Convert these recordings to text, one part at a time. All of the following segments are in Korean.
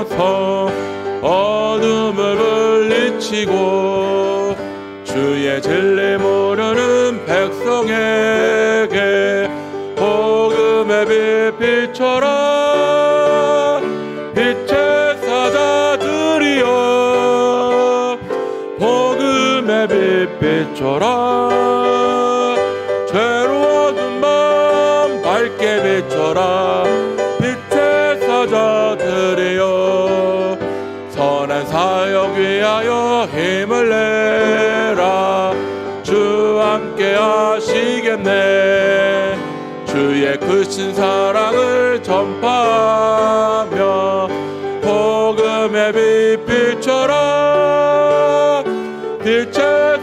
주셔서 어둠을 물리치고 주의 진리 모르는 백성에게 복음의 빛 비춰라. 빛의 사자들이여 복음의 빛 비춰라. 죄로워둔 맘 밝게 비춰라. 빛의 사자들이여 선한 사역 위하여 힘을 내라. 주 함께 하시겠네. 주의 크신 사랑을 전파하며 복음의 빛 비춰라. 빛의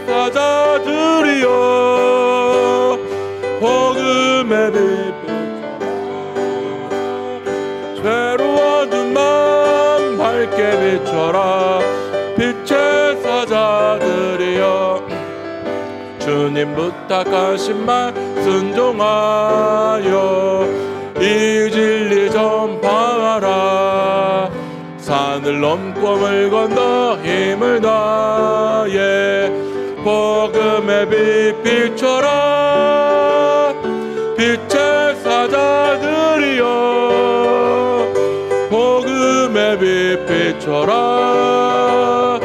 사자들이여 복음의 빛 비춰라. 죄로워둔 맘 밝게 비춰라. 빛의 사자들이여 주님 부탁하신 말 순종하여 이 진리 전파하라. 산을 넘고 물 건너 힘을 다해 복음의 빛 비춰라. 빛의 사자들이여 복음의 빛 비춰라.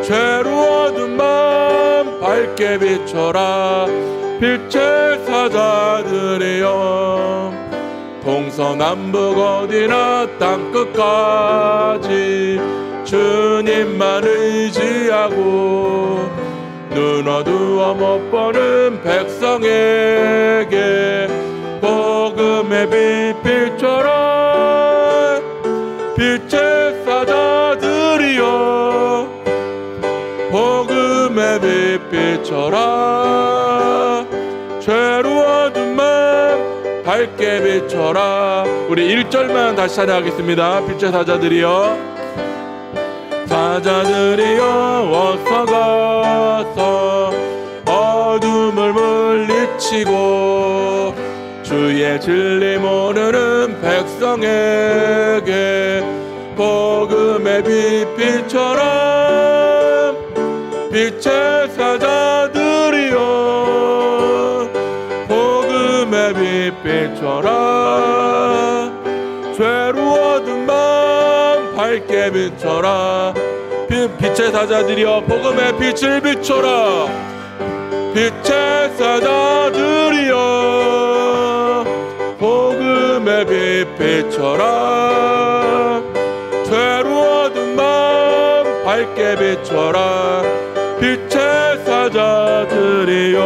죄로워둔 맘 밝게 비춰라. 빛의 사자들이여 동서남북 어디나 땅끝까지 주님만 의지하고 눈 어두워 못 보는 백성에게 복음의 빛 비춰라. 빛의 사자들이여 복음의 빛 비춰라. 죄로워둔 맘 밝게 비춰라. 우리 1절만 다시 찬양하겠습니다. 빛의 사자들이여 사자들이여 어서 가서 어둠을 물리치고 주의 진리 모르는 백성에게 복음의 빛 비춰라. 빛의 사자들이여 복음의 빛 비춰라. 죄로워둔 맘 밝게 비춰라. 빛의 사자들이여 복음의 빛을 비춰라. 빛의 사자들이여 복음의 빛 비춰라. 죄로워둔 맘 밝게 비춰라. 빛의 사자들이여.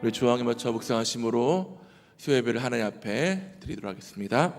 우리 주왕에 맞춰 묵상하심으로 수요예배를 하나님 앞에 드리도록 하겠습니다.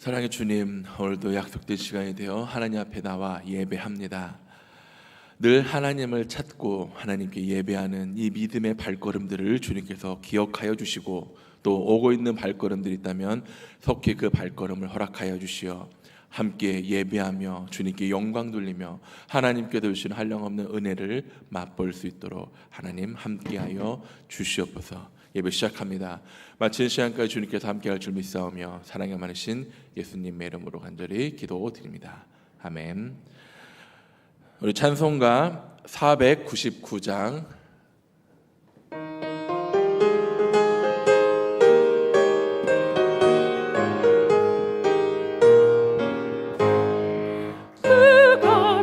사랑의 주님, 오늘도 약속된 시간이 되어 하나님 앞에 나와 예배합니다. 늘 하나님을 찾고 하나님께 예배하는 이 믿음의 발걸음들을 주님께서 기억하여 주시고 또 오고 있는 발걸음들이 있다면 속히 그 발걸음을 허락하여 주시어 함께 예배하며 주님께 영광 돌리며 하나님께서 주시는 한량없는 은혜를 맛볼 수 있도록 하나님 함께하여 주시옵소서. 예배 시작합니다. 마치는 시간까지 주님께서 함께할 줄 믿사오며 사랑이 많으신 예수님의 이름으로 간절히 기도드립니다. 아멘. 우리 찬송가 499장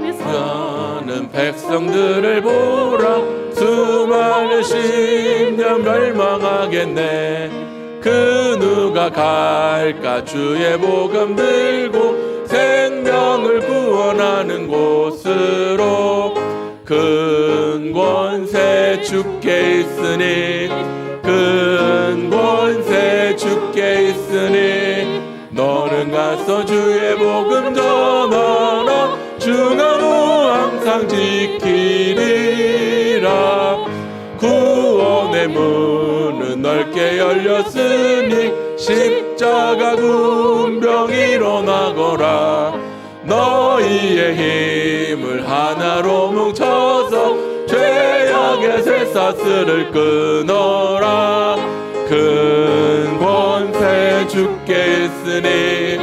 그가는 백성들을 보라. 수많은 심령 멸망하겠네. 그 누가 갈까 주의 복음 들고 생명을 구원하는 곳으로. 큰 권세 주께 있으니 큰 권세 주께 있으니 너는 가서 주의 복음 전하라 주가 너 항상 지키리라 구원의 문은 넓게 열렸으니 십자가 군병 일어나거라 너희의 힘을 하나로 뭉쳐서 죄악의 쇠사슬을 끊어라 큰 권세 주께 있으니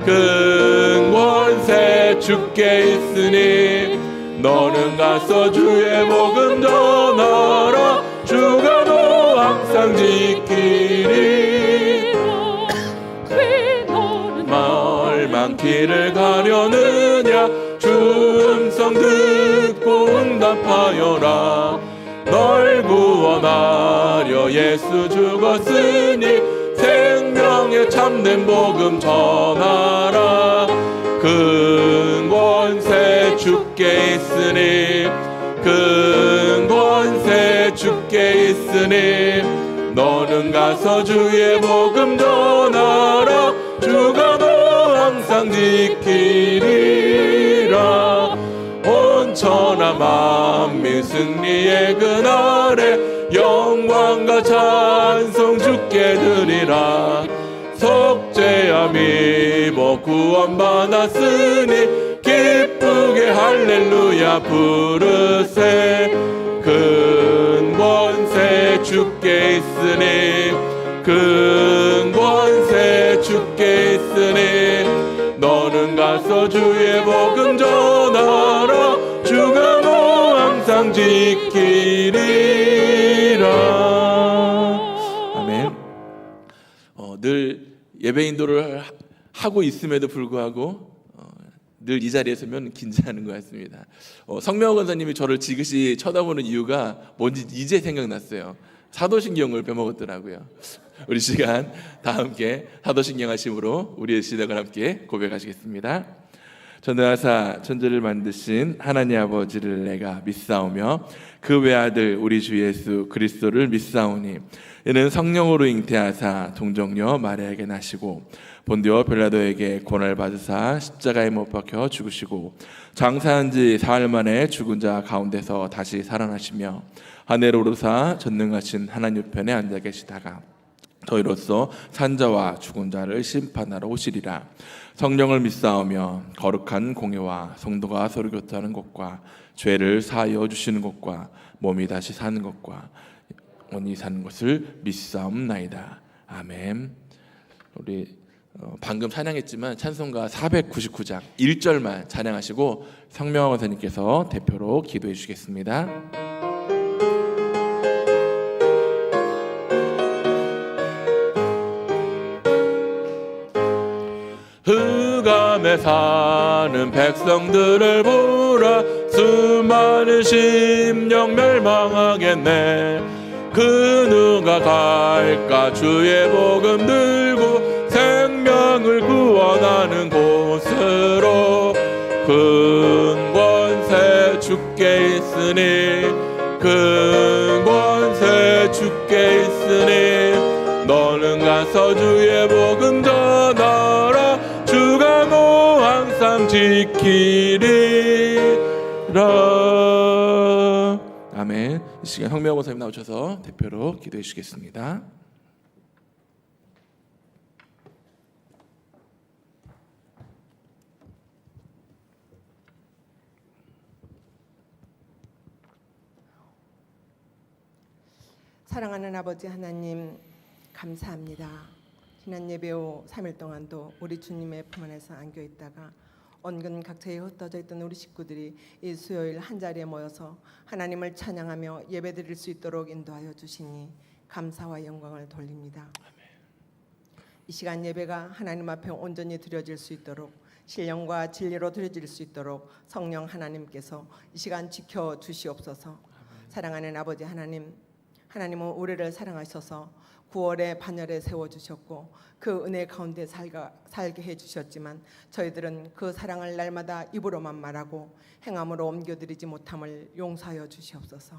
큰 권세 주께 있으니 너는 가서 주의 복음 전하라 주가 너 항상 지키리 말 많기를 가려느냐 주 음성 듣고 응답하여라 널 구원하려 예수 죽었으니 생명의 참된 복음 전하라 큰 권세 주께 있으니 큰 권세 주께 있으니 너는 가서 주의 복음 전하라 주가 너 항상 지키리라 온 천하 만민 승리의 그날에 영광과 찬송 주께 드리라 속죄함 입어 구원받았으니 기쁘게 할렐루야 부르세 큰 권세 주께 있으니 큰 권세 주께 있으니 너는 가서 주의 복음 전하라 주가 너 항상 지키리라 아멘. 늘 예배 인도를 하고 있음에도 불구하고 늘 이 자리에 서면 긴장하는 것 같습니다. 성명호 권사님이 저를 지그시 쳐다보는 이유가 뭔지 이제 생각났어요. 사도신경을 빼먹었더라고요. 우리 시간 다 함께 사도신경 하심으로 우리의 시작을 함께 고백하시겠습니다. 전능하사 천지를 만드신 하나님 아버지를 내가 믿사오며 그 외아들 우리 주 예수 그리스도를 믿사오니 이는 성령으로 잉태하사 동정녀 마리아에게 나시고 본디오 빌라도에게 고난을 받으사 십자가에 못 박혀 죽으시고 장사한 지 사흘 만에 죽은 자 가운데서 다시 살아나시며 하늘에 오르사 전능하신 하나님 우편에 앉아 계시다가 저희로서 산자와 죽은 자를 심판하러 오시리라. 성령을 믿사오며 거룩한 공예와 성도가 서로 교통하는 것과 죄를 사하여 주시는 것과 몸이 다시 사는 것과 영원히 사는 것을 믿사옵나이다. 아멘. 우리 방금 찬양했지만 찬송가 499장 1절만 찬양하시고 성명호 권사님께서 대표로 기도해 주시겠습니다. 흑암에 사는 백성들을 보라 수많은 심령 멸망하겠네 그 누가 갈까 주의 복음 들고 생명을 구원하는 곳으로 큰 권세 주께 있으니 큰 권세 주께 있으니 너는 가서 주의 복음 전하라 주가 너 항상 지키리라. 아멘. 이 시간 성명호 권사님 나오셔서 대표로 기도해 주시겠습니다. 사랑하는 아버지 하나님 감사합니다. 지난 예배 후 3일 동안도 우리 주님의 품 안에서 안겨 있다가 언근 각처에 흩어져 있던 우리 식구들이 이 수요일 한자리에 모여서 하나님을 찬양하며 예배드릴 수 있도록 인도하여 주시니 감사와 영광을 돌립니다. 이 시간 예배가 하나님 앞에 온전히 드려질 수 있도록 신령과 진리로 드려질 수 있도록 성령 하나님께서 이 시간 지켜 주시옵소서. 사랑하는 아버지 하나님 하나님은 우리를 사랑하셔서 9월에 반열에 세워주셨고 그 은혜 가운데 살게 해주셨지만 저희들은 그 사랑을 날마다 입으로만 말하고 행함으로 옮겨드리지 못함을 용서하여 주시옵소서.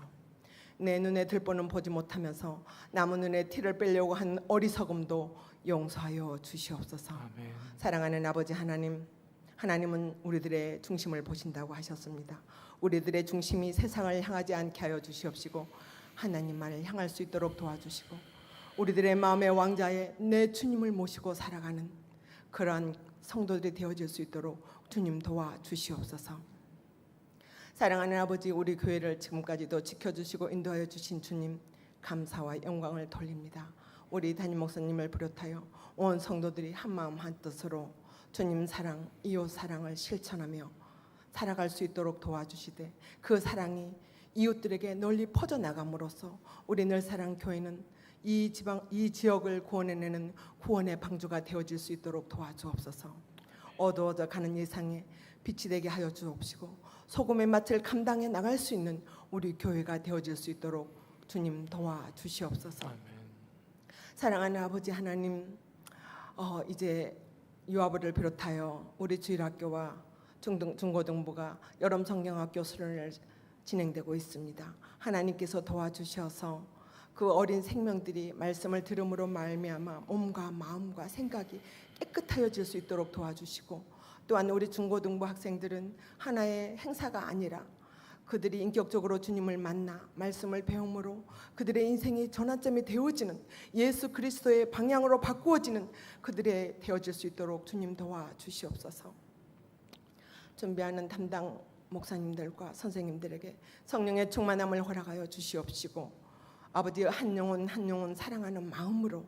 내 눈에 들보는 보지 못하면서 남의 눈에 티를 빼려고 한 어리석음도 용서하여 주시옵소서. 아멘. 사랑하는 아버지 하나님, 하나님은 우리들의 중심을 보신다고 하셨습니다. 우리들의 중심이 세상을 향하지 않게 하여 주시옵시고 하나님만을 향할 수 있도록 도와주시고 우리들의 마음의 왕자에 내 주님을 모시고 살아가는 그러한 성도들이 되어질 수 있도록 주님 도와주시옵소서. 사랑하는 아버지, 우리 교회를 지금까지도 지켜주시고 인도하여 주신 주님 감사와 영광을 돌립니다. 우리 담임 목사님을 비롯하여 온 성도들이 한마음 한뜻으로 주님 사랑, 이웃 사랑을 실천하며 살아갈 수 있도록 도와주시되 그 사랑이 이웃들에게 널리 퍼져나감으로써 우리 늘사랑 교회는 이 지역을 구원해내는 구원의 방주가 되어질 수 있도록 도와주옵소서. 어두워져 가는 예상에 빛이 되게 하여 주옵시고 소금의 맛을 감당해 나갈 수 있는 우리 교회가 되어질 수 있도록 주님 도와주시옵소서. 아멘. 사랑하는 아버지 하나님, 이제 유아부를 비롯하여 우리 주일학교와 중고등부가 여름 성경학교 수련을 진행되고 있습니다. 하나님께서 도와주셔서 그 어린 생명들이 말씀을 들음으로 말미암아 몸과 마음과 생각이 깨끗하여질 수 있도록 도와주시고 또한 우리 중고등부 학생들은 하나의 행사가 아니라 그들이 인격적으로 주님을 만나 말씀을 배움으로 그들의 인생이 전환점이 되어지는 예수 그리스도의 방향으로 바꾸어지는 그들의 되어질 수 있도록 주님 도와주시옵소서. 준비하는 담당 목사님들과 선생님들에게 성령의 충만함을 허락하여 주시옵시고 아버지 한 영혼 사랑하는 마음으로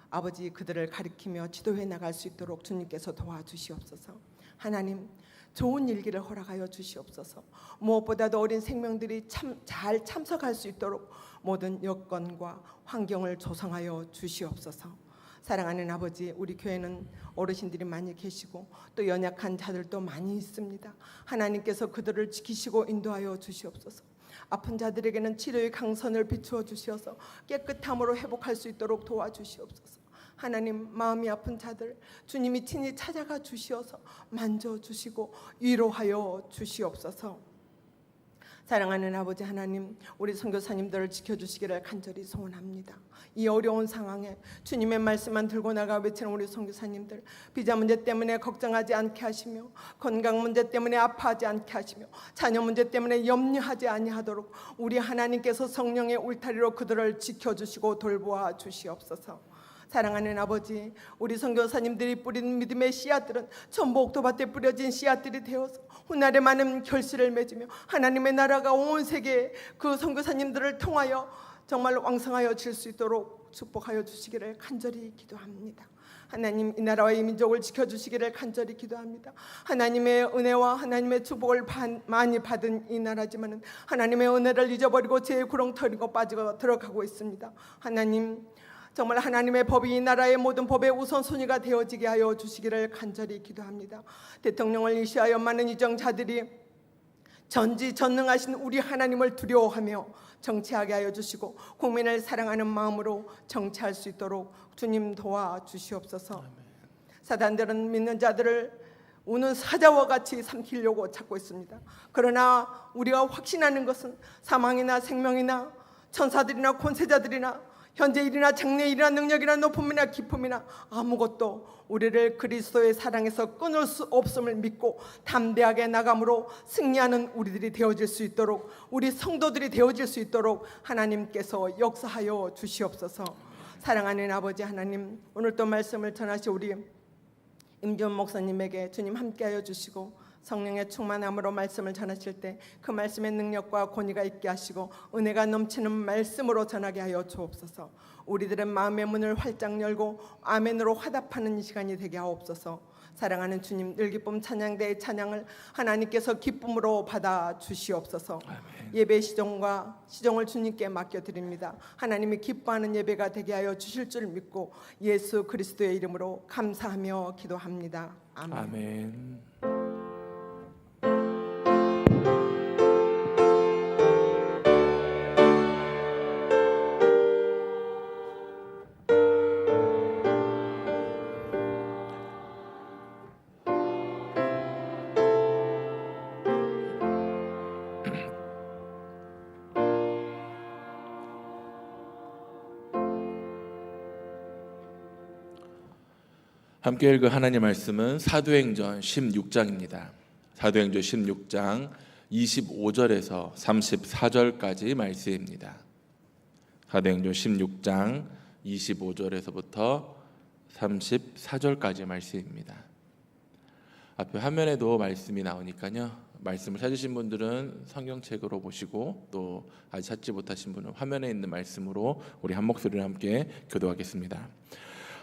아버지 그들을 가리키며 지도해 나갈 수 있도록 주님께서 도와주시옵소서. 하나님 좋은 일기를 허락하여 주시옵소서. 무엇보다도 어린 생명들이 잘 참석할 수 있도록 모든 여건과 환경을 조성하여 주시옵소서. 사랑하는 아버지, 우리 교회는 어르신들이 많이 계시고 또 연약한 자들도 많이 있습니다. 하나님께서 그들을 지키시고 인도하여 주시옵소서. 아픈 자들에게는 치료의 강선을 비추어 주시어서 깨끗함으로 회복할 수 있도록 도와주시옵소서. 하나님, 마음이 아픈 자들 주님이 친히 찾아가 주시어서 만져주시고 위로하여 주시옵소서. 사랑하는 아버지 하나님, 우리 선교사님들을 지켜주시기를 간절히 소원합니다. 이 어려운 상황에 주님의 말씀만 들고 나가 외치는 우리 선교사님들, 비자 문제 때문에 걱정하지 않게 하시며 건강 문제 때문에 아파하지 않게 하시며 자녀 문제 때문에 염려하지 아니하도록 우리 하나님께서 성령의 울타리로 그들을 지켜주시고 돌보아 주시옵소서. 사랑하는 아버지, 우리 선교사님들이 뿌린 믿음의 씨앗들은 전부 옥토밭에 뿌려진 씨앗들이 되어서 훗날에 많은 결실을 맺으며 하나님의 나라가 온 세계에 그 선교사님들을 통하여 정말 왕성하여 질 수 있도록 축복하여 주시기를 간절히 기도합니다. 하나님, 이 나라와 이 민족을 지켜주시기를 간절히 기도합니다. 하나님의 은혜와 하나님의 축복을 많이 받은 이 나라지만 하나님의 은혜를 잊어버리고 죄의 구렁텅이고 빠지고 들어가고 있습니다. 하나님, 정말 하나님의 법이 이 나라의 모든 법의 우선순위가 되어지게 하여 주시기를 간절히 기도합니다. 대통령을 이시하여 많은 이정자들이 전지전능하신 우리 하나님을 두려워하며 정치하게 하여 주시고 국민을 사랑하는 마음으로 정치할 수 있도록 주님 도와주시옵소서. 사단들은 믿는 자들을 우는 사자와 같이 삼키려고 찾고 있습니다. 그러나 우리가 확신하는 것은 사망이나 생명이나 천사들이나 권세자들이나 현재 일이나 장래 일이나 능력이나 높음이나 기쁨이나 아무것도 우리를 그리스도의 사랑에서 끊을 수 없음을 믿고 담대하게 나감으로 승리하는 우리들이 되어질 수 있도록, 우리 성도들이 되어질 수 있도록 하나님께서 역사하여 주시옵소서. 사랑하는 아버지 하나님, 오늘 또 말씀을 전하시 우리 임지원 목사님에게 주님 함께하여 주시고 성령의 충만함으로 말씀을 전하실 때 그 말씀의 능력과 권위가 있게 하시고 은혜가 넘치는 말씀으로 전하게 하여 주옵소서. 우리들은 마음의 문을 활짝 열고 아멘으로 화답하는 시간이 되게 하옵소서. 사랑하는 주님, 늘 기쁨 찬양대의 찬양을 하나님께서 기쁨으로 받아 주시옵소서. 아멘. 예배 시종을 주님께 맡겨드립니다. 하나님이 기뻐하는 예배가 되게 하여 주실 줄 믿고 예수 그리스도의 이름으로 감사하며 기도합니다. 아멘. 아멘. 함께 읽을 하나님 말씀은 사도행전 16장입니다. 사도행전 16장 25절에서 34절까지 말씀입니다. 사도행전 16장 25절에서부터 34절까지 말씀입니다. 앞에 화면에도 말씀이 나오니까요. 말씀을 찾으신 분들은 성경책으로 보시고 또 아직 찾지 못하신 분은 화면에 있는 말씀으로 우리 한 목소리로 함께 기도하겠습니다.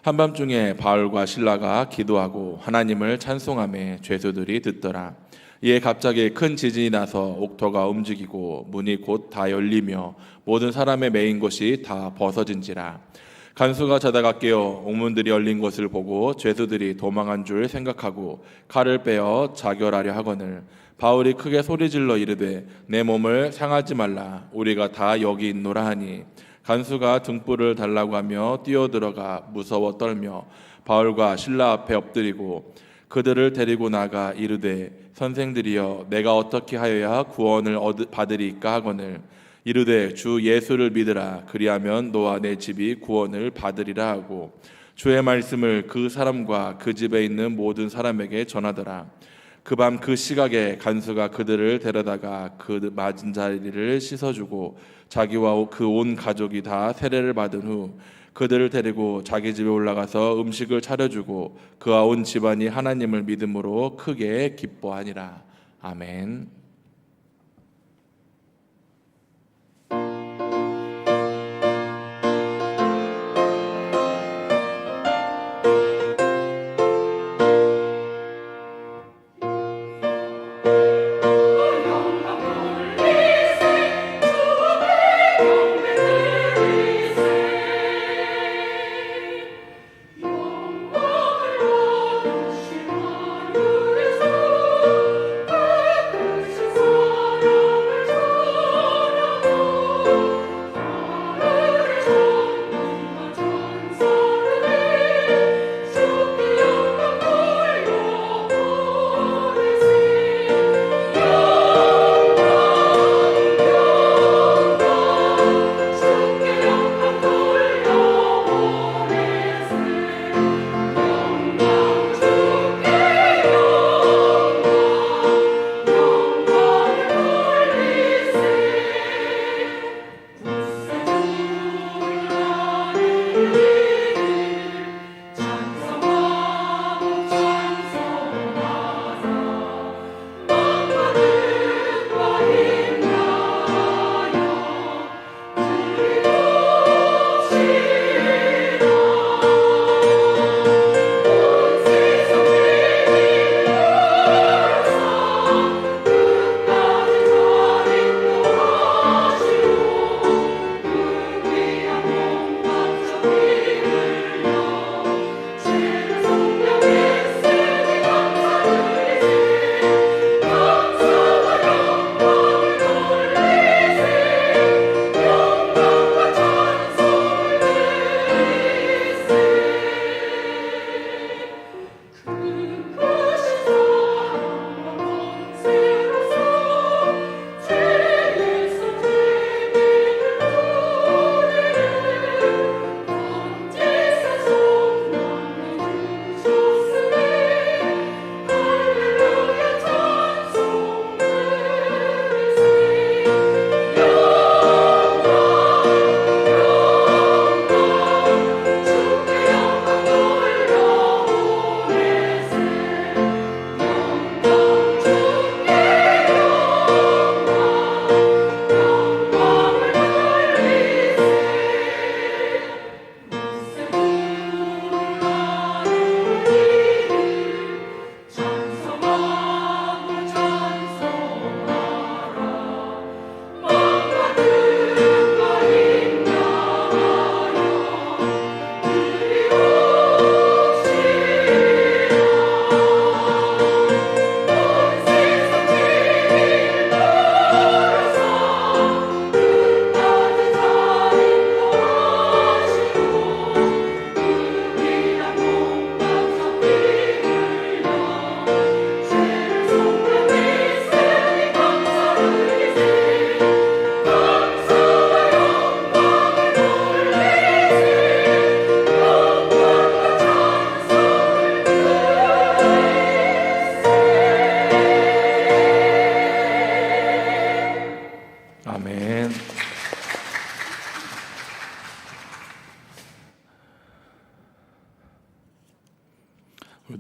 한밤중에 바울과 실라가 기도하고 하나님을 찬송하며 죄수들이 듣더라. 이에 갑자기 큰 지진이 나서 옥토가 움직이고 문이 곧 다 열리며 모든 사람의 매인 것이 다 벗어진지라. 간수가 자다가 깨어 옥문들이 열린 것을 보고 죄수들이 도망한 줄 생각하고 칼을 빼어 자결하려 하거늘 바울이 크게 소리질러 이르되 내 몸을 상하지 말라. 우리가 다 여기 있노라 하니 간수가 등불을 달라고 하며 뛰어들어가 무서워 떨며 바울과 실라 앞에 엎드리고 그들을 데리고 나가 이르되 선생들이여 내가 어떻게 하여야 구원을 받으리까 하거늘 이르되 주 예수를 믿으라. 그리하면 너와 내 집이 구원을 받으리라 하고 주의 말씀을 그 사람과 그 집에 있는 모든 사람에게 전하더라. 그 밤 그 시각에 간수가 그들을 데려다가 그 맞은 자리를 씻어주고 자기와 그 온 가족이 다 세례를 받은 후 그들을 데리고 자기 집에 올라가서 음식을 차려주고 그와 온 집안이 하나님을 믿음으로 크게 기뻐하니라. 아멘. We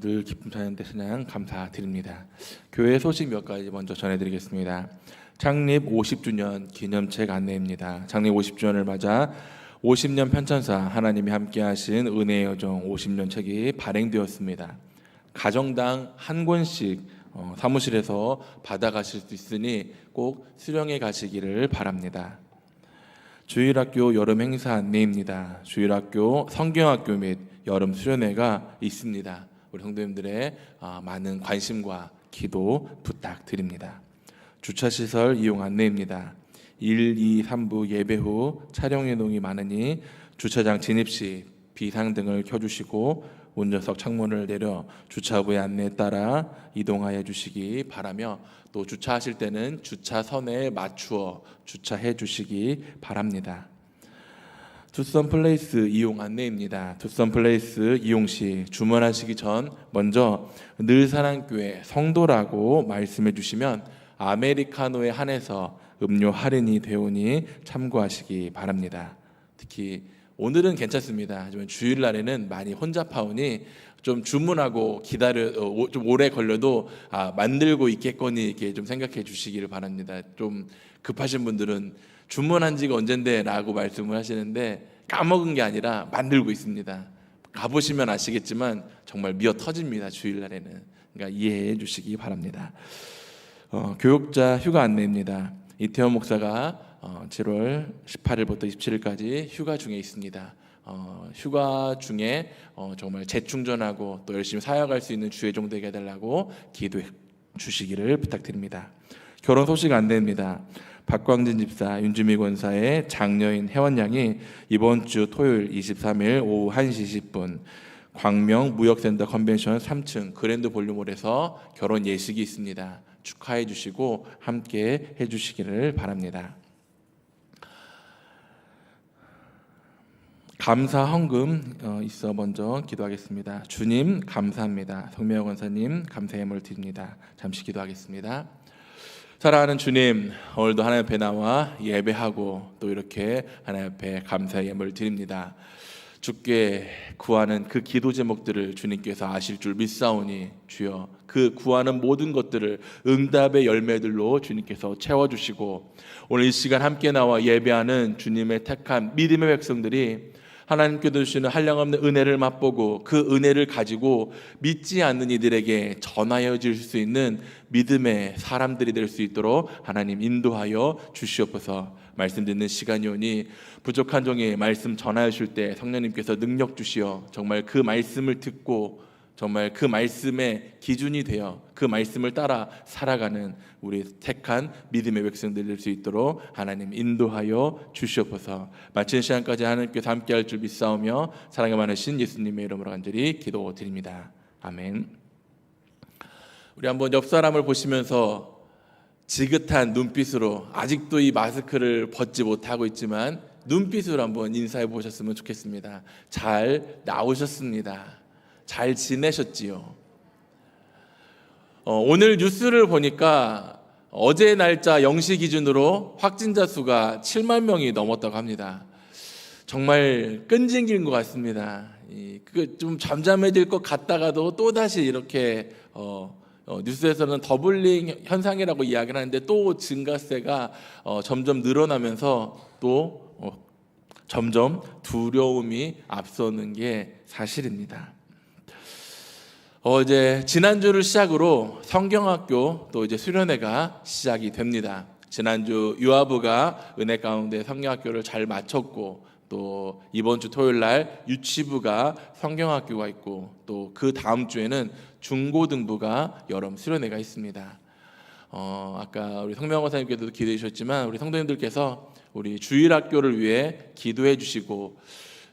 늘 기쁨 찬양 대신양 감사드립니다. 교회 소식 몇 가지 먼저 전해드리겠습니다. 창립 50주년 기념책 안내입니다. 창립 50주년을 맞아 50년 편찬사 하나님이 함께하신 은혜의 여정 50년 책이 발행되었습니다. 가정당 한 권씩 사무실에서 받아가실 수 있으니 꼭 수령해 가시기를 바랍니다. 주일학교 여름 행사 안내입니다. 주일학교 성경학교 및 여름 수련회가 있습니다. 우리 성도님들의 많은 관심과 기도 부탁드립니다. 주차시설 이용 안내입니다. 1, 2, 3부 예배 후 차량 이동이 많으니 주차장 진입 시 비상등을 켜주시고 운전석 창문을 내려 주차부의 안내에 따라 이동하여 주시기 바라며, 또 주차하실 때는 주차선에 맞추어 주차해 주시기 바랍니다. 투썸 플레이스 이용 안내입니다. 투썸 플레이스 이용 시 주문하시기 전 먼저 늘사랑교회 성도라고 말씀해 주시면 아메리카노에 한해서 음료 할인이 되오니 참고하시기 바랍니다. 특히 오늘은 괜찮습니다. 하지만 주일날에는 많이 혼잡하오니 좀 주문하고 좀 오래 걸려도 만들고 있겠거니 이렇게 좀 생각해 주시기를 바랍니다. 좀 급하신 분들은 주문한 지가 언젠데 라고 말씀을 하시는데 까먹은 게 아니라 만들고 있습니다. 가보시면 아시겠지만 정말 미어 터집니다. 주일날에는. 그러니까 이해해 주시기 바랍니다. 교육자 휴가 안내입니다. 이태원 목사가 7월 18일부터 27일까지 휴가 중에 있습니다. 휴가 중에 정말 재충전하고 또 열심히 사역할 수 있는 주의 종 되게 해달라고 기도해 주시기를 부탁드립니다. 결혼 소식 안내입니다. 박광진 집사, 윤주미 권사의 장녀인 혜원양이 이번 주 토요일 23일 오후 1시 20분 광명 무역센터 컨벤션 3층 그랜드 볼륨홀에서 결혼 예식이 있습니다. 축하해 주시고 함께 해 주시기를 바랍니다. 감사 헌금 있어 먼저 기도하겠습니다. 주님 감사합니다. 성명호 권사님 감사의 예물을 드립니다. 잠시 기도하겠습니다. 사랑하는 주님, 오늘도 하나님 앞에 나와 예배하고 또 이렇게 하나님 앞에 감사의 예물을 드립니다. 주께 구하는 그 기도 제목들을 주님께서 아실 줄 믿사오니 주여 그 구하는 모든 것들을 응답의 열매들로 주님께서 채워주시고, 오늘 이 시간 함께 나와 예배하는 주님의 택한 믿음의 백성들이 하나님께서 주시는 한량없는 은혜를 맛보고 그 은혜를 가지고 믿지 않는 이들에게 전하여 줄 수 있는 믿음의 사람들이 될 수 있도록 하나님 인도하여 주시옵소서. 말씀 듣는 시간이 오니 부족한 종이 말씀 전하여 줄 때 성령님께서 능력 주시어 정말 그 말씀을 듣고 정말 그 말씀의 기준이 되어 그 말씀을 따라 살아가는 우리 택한 믿음의 백성들 될 수 있도록 하나님 인도하여 주시옵소서. 마치는 시간까지 하나님께서 함께할 줄 믿사오며 사랑이 많으신 예수님의 이름으로 간절히 기도드립니다. 아멘. 우리 한번 옆 사람을 보시면서 지긋한 눈빛으로, 아직도 이 마스크를 벗지 못하고 있지만 눈빛으로 한번 인사해 보셨으면 좋겠습니다. 잘 나오셨습니다. 잘 지내셨지요? 오늘 뉴스를 보니까 어제 날짜 0시 기준으로 확진자 수가 7만 명이 넘었다고 합니다. 정말 끈질긴 것 같습니다. 좀 잠잠해질 것 같다가도 또다시 이렇게 뉴스에서는 더블링 현상이라고 이야기를 하는데 또 증가세가 점점 늘어나면서 또 점점 두려움이 앞서는 게 사실입니다. 이제 지난주를 시작으로 성경학교 또 이제 수련회가 시작이 됩니다. 지난주 유아부가 은혜 가운데 성경학교를 잘 마쳤고, 또 이번 주 토요일 날 유치부가 성경학교가 있고, 또 그 다음 주에는 중고등부가 여름 수련회가 있습니다. 아까 우리 성명 권사님께서도 기도해 주셨지만 우리 성도님들께서 우리 주일학교를 위해 기도해 주시고,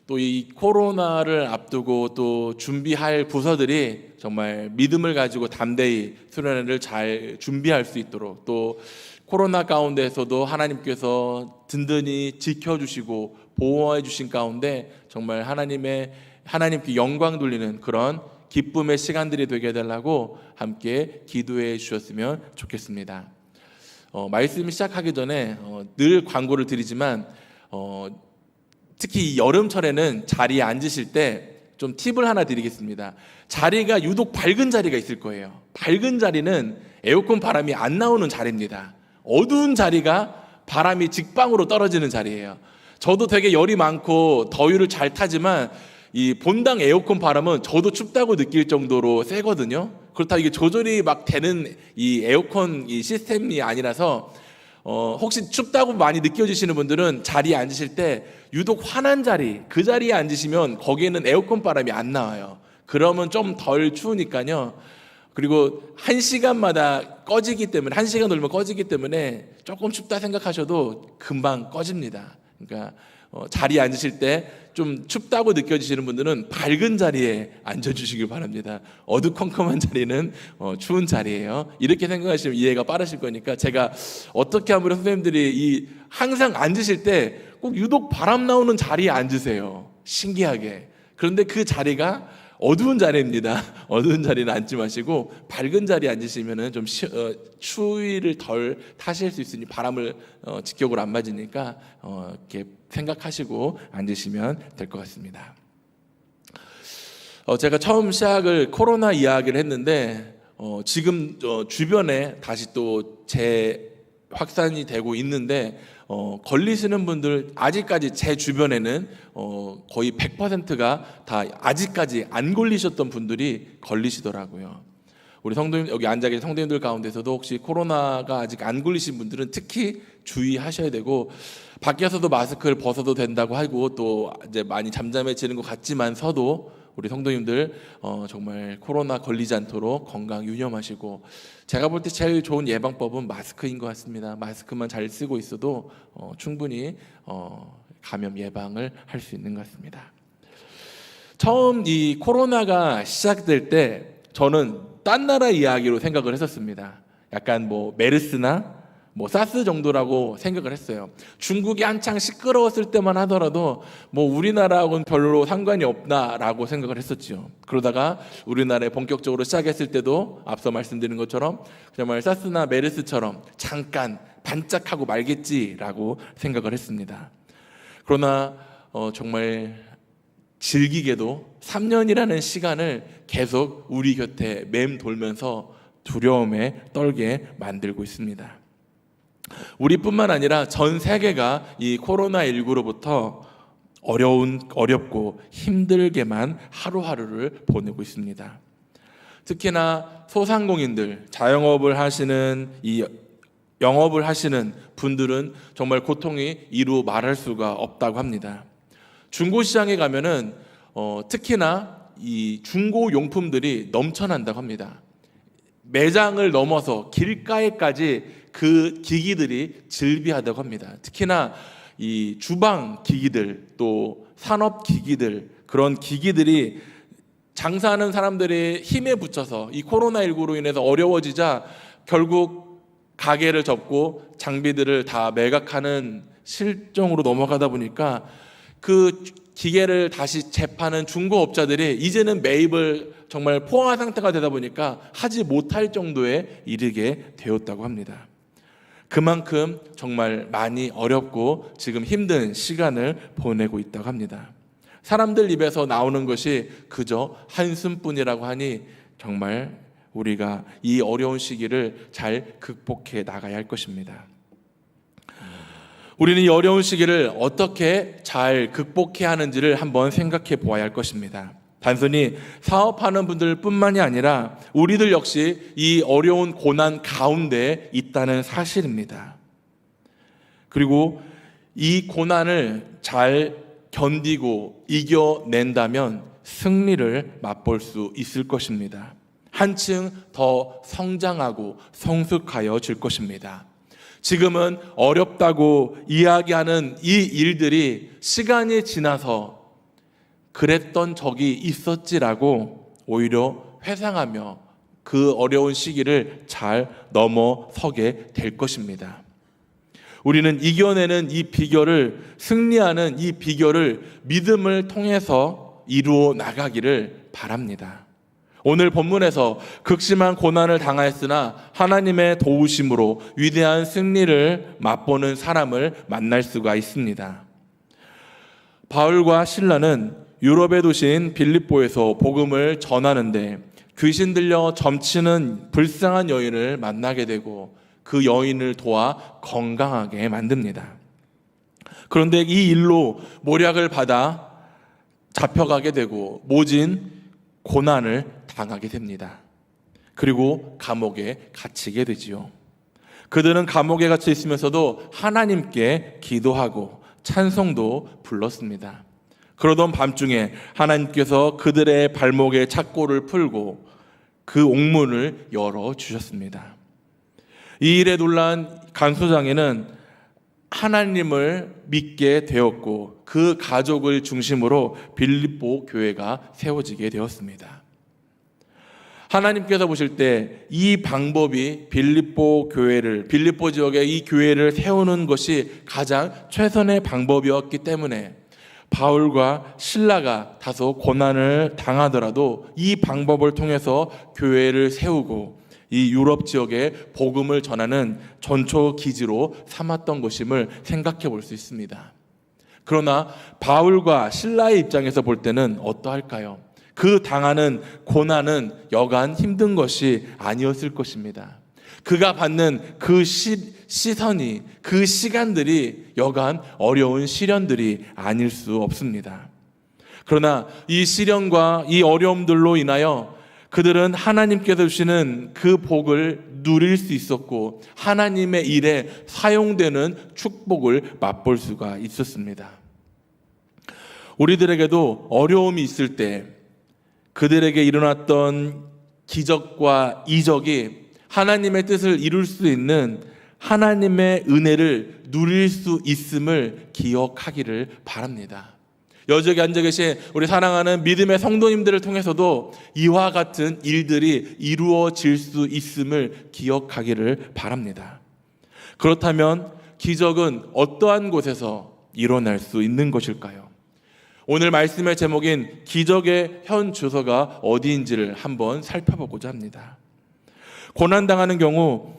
또 이 코로나를 앞두고 또 준비할 부서들이 정말 믿음을 가지고 담대히 수련회를 잘 준비할 수 있도록, 또 코로나 가운데서도 하나님께서 든든히 지켜주시고 보호해 주신 가운데 정말 하나님께 영광 돌리는 그런 기쁨의 시간들이 되게 해달라고 함께 기도해 주셨으면 좋겠습니다. 말씀 시작하기 전에 늘 광고를 드리지만 특히 이 여름철에는 자리에 앉으실 때 좀 팁을 하나 드리겠습니다. 자리가 유독 밝은 자리가 있을 거예요. 밝은 자리는 에어컨 바람이 안 나오는 자리입니다. 어두운 자리가 바람이 직방으로 떨어지는 자리예요. 저도 되게 열이 많고 더위를 잘 타지만 이 본당 에어컨 바람은 저도 춥다고 느낄 정도로 세거든요. 그렇다고 이게 조절이 막 되는 이 에어컨 이 시스템이 아니라서 혹시 춥다고 많이 느껴지시는 분들은 자리에 앉으실 때 유독 환한 자리, 그 자리에 앉으시면 거기에는 에어컨 바람이 안 나와요. 그러면 좀 덜 추우니까요. 그리고 1시간마다 꺼지기 때문에 1시간 돌면 꺼지기 때문에 조금 춥다 생각하셔도 금방 꺼집니다. 그러니까 자리에 앉으실 때 좀 춥다고 느껴지시는 분들은 밝은 자리에 앉아주시길 바랍니다. 어두컴컴한 자리는 추운 자리예요. 이렇게 생각하시면 이해가 빠르실 거니까 제가 어떻게 하면 선생님들이 항상 앉으실 때 꼭 유독 바람 나오는 자리에 앉으세요. 신기하게. 그런데 그 자리가 어두운 자리입니다. 어두운 자리는 앉지 마시고 밝은 자리에 앉으시면은 좀 추위를 덜 타실 수 있으니 바람을 직격으로 안 맞으니까 이렇게 생각하시고 앉으시면 될 것 같습니다. 제가 처음 시작을 코로나 이야기를 했는데 지금 주변에 다시 또 재확산이 되고 있는데 걸리시는 분들 아직까지 제 주변에는 거의 100%가 다 아직까지 안 걸리셨던 분들이 걸리시더라고요. 우리 성도님 여기 앉아 계신 성도님들 가운데서도 혹시 코로나가 아직 안 걸리신 분들은 특히 주의하셔야 되고 밖에서도 마스크를 벗어도 된다고 하고 또 이제 많이 잠잠해지는 것 같지만서도 우리 성도님들 정말 코로나 걸리지 않도록 건강 유념하시고 제가 볼 때 제일 좋은 예방법은 마스크인 것 같습니다. 마스크만 잘 쓰고 있어도 충분히 감염 예방을 할 수 있는 것 같습니다. 처음 이 코로나가 시작될 때 저는 딴 나라 이야기로 생각을 했었습니다. 약간 뭐 메르스나 뭐 사스 정도라고 생각을 했어요. 중국이 한창 시끄러웠을 때만 하더라도 뭐 우리나라하고는 별로 상관이 없다라고 생각을 했었지요. 그러다가 우리나라에 본격적으로 시작했을 때도 앞서 말씀드린 것처럼 정말 사스나 메르스처럼 잠깐 반짝하고 말겠지라고 생각을 했습니다. 그러나 정말 즐기게도 3년이라는 시간을 계속 우리 곁에 맴돌면서 두려움에 떨게 만들고 있습니다. 우리뿐만 아니라 전 세계가 이 코로나19로부터 어렵고 힘들게만 하루하루를 보내고 있습니다. 특히나 소상공인들, 자영업을 하시는 영업을 하시는 분들은 정말 고통이 이루 말할 수가 없다고 합니다. 중고시장에 가면은 특히나 이 중고 용품들이 넘쳐난다고 합니다. 매장을 넘어서 길가에까지 그 기기들이 즐비하다고 합니다. 특히나 이 주방 기기들 또 산업 기기들 그런 기기들이 장사하는 사람들의 힘에 붙여서 이 코로나19로 인해서 어려워지자 결국 가게를 접고 장비들을 다 매각하는 실정으로 넘어가다 보니까 그 기계를 다시 재파는 중고업자들이 이제는 매입을 정말 포화 상태가 되다 보니까 하지 못할 정도에 이르게 되었다고 합니다. 그만큼 정말 많이 어렵고 지금 힘든 시간을 보내고 있다고 합니다. 사람들 입에서 나오는 것이 그저 한숨뿐이라고 하니 정말 우리가 이 어려운 시기를 잘 극복해 나가야 할 것입니다. 우리는 이 어려운 시기를 어떻게 잘 극복해야 하는지를 한번 생각해 보아야 할 것입니다. 단순히 사업하는 분들뿐만이 아니라 우리들 역시 이 어려운 고난 가운데 있다는 사실입니다. 그리고 이 고난을 잘 견디고 이겨낸다면 승리를 맛볼 수 있을 것입니다. 한층 더 성장하고 성숙하여질 것입니다. 지금은 어렵다고 이야기하는 이 일들이 시간이 지나서 그랬던 적이 있었지라고 오히려 회상하며 그 어려운 시기를 잘 넘어서게 될 것입니다. 우리는 이겨내는 이 비결을, 승리하는 이 비결을 믿음을 통해서 이루어 나가기를 바랍니다. 오늘 본문에서 극심한 고난을 당하였으나 하나님의 도우심으로 위대한 승리를 맛보는 사람을 만날 수가 있습니다. 바울과 실라는 유럽의 도시인 빌립보에서 복음을 전하는데 귀신 들려 점치는 불쌍한 여인을 만나게 되고 그 여인을 도와 건강하게 만듭니다. 그런데 이 일로 모략을 받아 잡혀가게 되고 모진 고난을 당하게 됩니다. 그리고 감옥에 갇히게 되지요. 그들은 감옥에 갇혀 있으면서도 하나님께 기도하고 찬송도 불렀습니다. 그러던 밤중에 하나님께서 그들의 발목에 착고를 풀고 그 옥문을 열어주셨습니다. 이 일에 놀란 간소장에는 하나님을 믿게 되었고 그 가족을 중심으로 빌립보 교회가 세워지게 되었습니다. 하나님께서 보실 때 이 방법이 빌립보 지역에 이 교회를 세우는 것이 가장 최선의 방법이었기 때문에 바울과 실라가 다소 고난을 당하더라도 이 방법을 통해서 교회를 세우고 이 유럽 지역에 복음을 전하는 전초 기지로 삼았던 것임을 생각해 볼 수 있습니다. 그러나 바울과 실라의 입장에서 볼 때는 어떠할까요? 그 당하는 고난은 여간 힘든 것이 아니었을 것입니다. 그가 받는 그 시선이, 그 시간들이 여간 어려운 시련들이 아닐 수 없습니다. 그러나 이 시련과 이 어려움들로 인하여 그들은 하나님께서 주시는 그 복을 누릴 수 있었고 하나님의 일에 사용되는 축복을 맛볼 수가 있었습니다. 우리들에게도 어려움이 있을 때 그들에게 일어났던 기적과 이적이 하나님의 뜻을 이룰 수 있는 하나님의 은혜를 누릴 수 있음을 기억하기를 바랍니다. 여기 앉아 계신 우리 사랑하는 믿음의 성도님들을 통해서도 이와 같은 일들이 이루어질 수 있음을 기억하기를 바랍니다. 그렇다면 기적은 어떠한 곳에서 일어날 수 있는 것일까요? 오늘 말씀의 제목인 기적의 현 주소가 어디인지를 한번 살펴보고자 합니다. 고난당하는 경우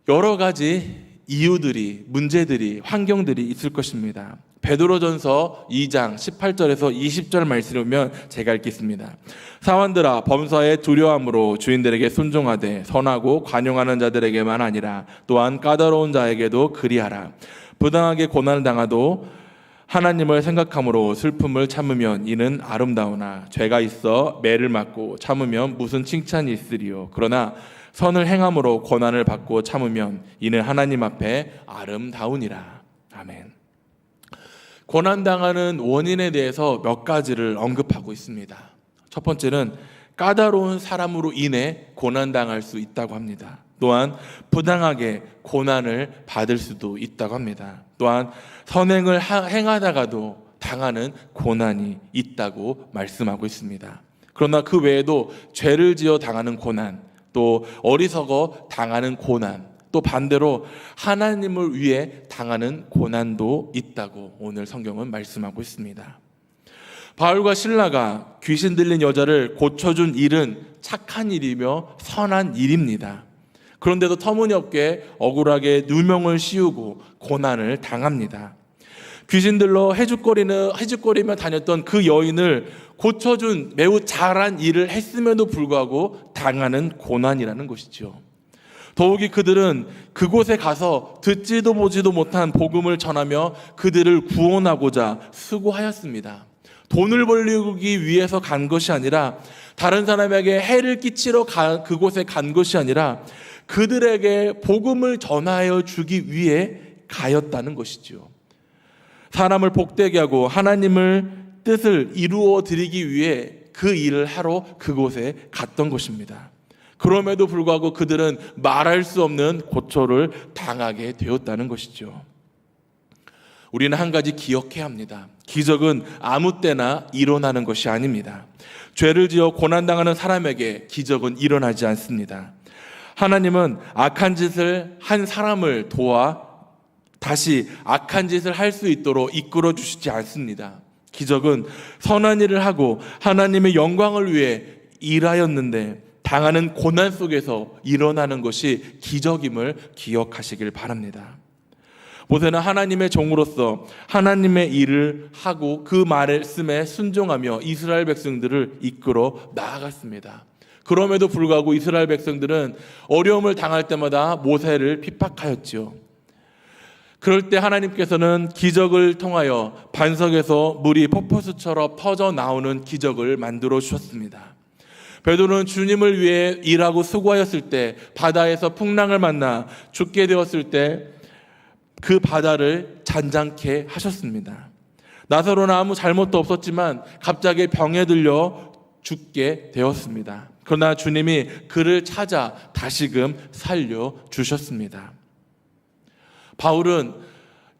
여러 가지 이유들이, 문제들이, 환경들이 있을 것입니다. 베드로전서 2장 18절에서 20절 말씀을 보면 제가 읽겠습니다. 사원들아, 범사에 두려움으로 주인들에게 순종하되 선하고 관용하는 자들에게만 아니라 또한 까다로운 자에게도 그리하라. 부당하게 고난을 당하도 하나님을 생각함으로 슬픔을 참으면 이는 아름다우나 죄가 있어 매를 맞고 참으면 무슨 칭찬이 있으리요. 그러나 선을 행함으로 고난을 받고 참으면 이는 하나님 앞에 아름다우니라. 아멘. 고난당하는 원인에 대해서 몇 가지를 언급하고 있습니다. 첫 번째는 까다로운 사람으로 인해 고난당할 수 있다고 합니다. 또한 부당하게 고난을 받을 수도 있다고 합니다. 또한 선행을 행하다가도 당하는 고난이 있다고 말씀하고 있습니다. 그러나 그 외에도 죄를 지어 당하는 고난, 또 어리석어 당하는 고난, 또 반대로 하나님을 위해 당하는 고난도 있다고 오늘 성경은 말씀하고 있습니다. 바울과 실라가 귀신 들린 여자를 고쳐준 일은 착한 일이며 선한 일입니다. 그런데도 터무니없게 억울하게 누명을 씌우고 고난을 당합니다. 귀신들로 해죽거리며 다녔던 그 여인을 고쳐준 매우 잘한 일을 했음에도 불구하고 당하는 고난이라는 것이죠. 더욱이 그들은 그곳에 가서 듣지도 보지도 못한 복음을 전하며 그들을 구원하고자 수고하였습니다. 돈을 벌기 위해서 간 것이 아니라, 다른 사람에게 해를 끼치러 그곳에 간 것이 아니라 그들에게 복음을 전하여 주기 위해 가였다는 것이죠. 사람을 복되게 하고 하나님을 뜻을 이루어 드리기 위해 그 일을 하러 그곳에 갔던 것입니다. 그럼에도 불구하고 그들은 말할 수 없는 고초를 당하게 되었다는 것이죠. 우리는 한 가지 기억해야 합니다. 기적은 아무 때나 일어나는 것이 아닙니다. 죄를 지어 고난당하는 사람에게 기적은 일어나지 않습니다. 하나님은 악한 짓을 한 사람을 도와 다시 악한 짓을 할 수 있도록 이끌어 주시지 않습니다. 기적은 선한 일을 하고 하나님의 영광을 위해 일하였는데 당하는 고난 속에서 일어나는 것이 기적임을 기억하시길 바랍니다. 모세는 하나님의 종으로서 하나님의 일을 하고 그 말씀에 순종하며 이스라엘 백성들을 이끌어 나아갔습니다. 그럼에도 불구하고 이스라엘 백성들은 어려움을 당할 때마다 모세를 핍박하였지요. 그럴 때 하나님께서는 기적을 통하여 반석에서 물이 폭포수처럼 퍼져 나오는 기적을 만들어 주셨습니다. 베드로는 주님을 위해 일하고 수고하였을 때 바다에서 풍랑을 만나 죽게 되었을 때 그 바다를 잔잔케 하셨습니다. 나사로는 아무 잘못도 없었지만 갑자기 병에 들려 죽게 되었습니다. 그러나 주님이 그를 찾아 다시금 살려주셨습니다. 바울은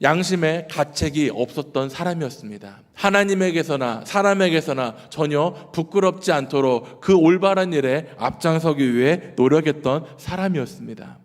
양심에 가책이 없었던 사람이었습니다. 하나님에게서나 사람에게서나 전혀 부끄럽지 않도록 그 올바른 일에 앞장서기 위해 노력했던 사람이었습니다.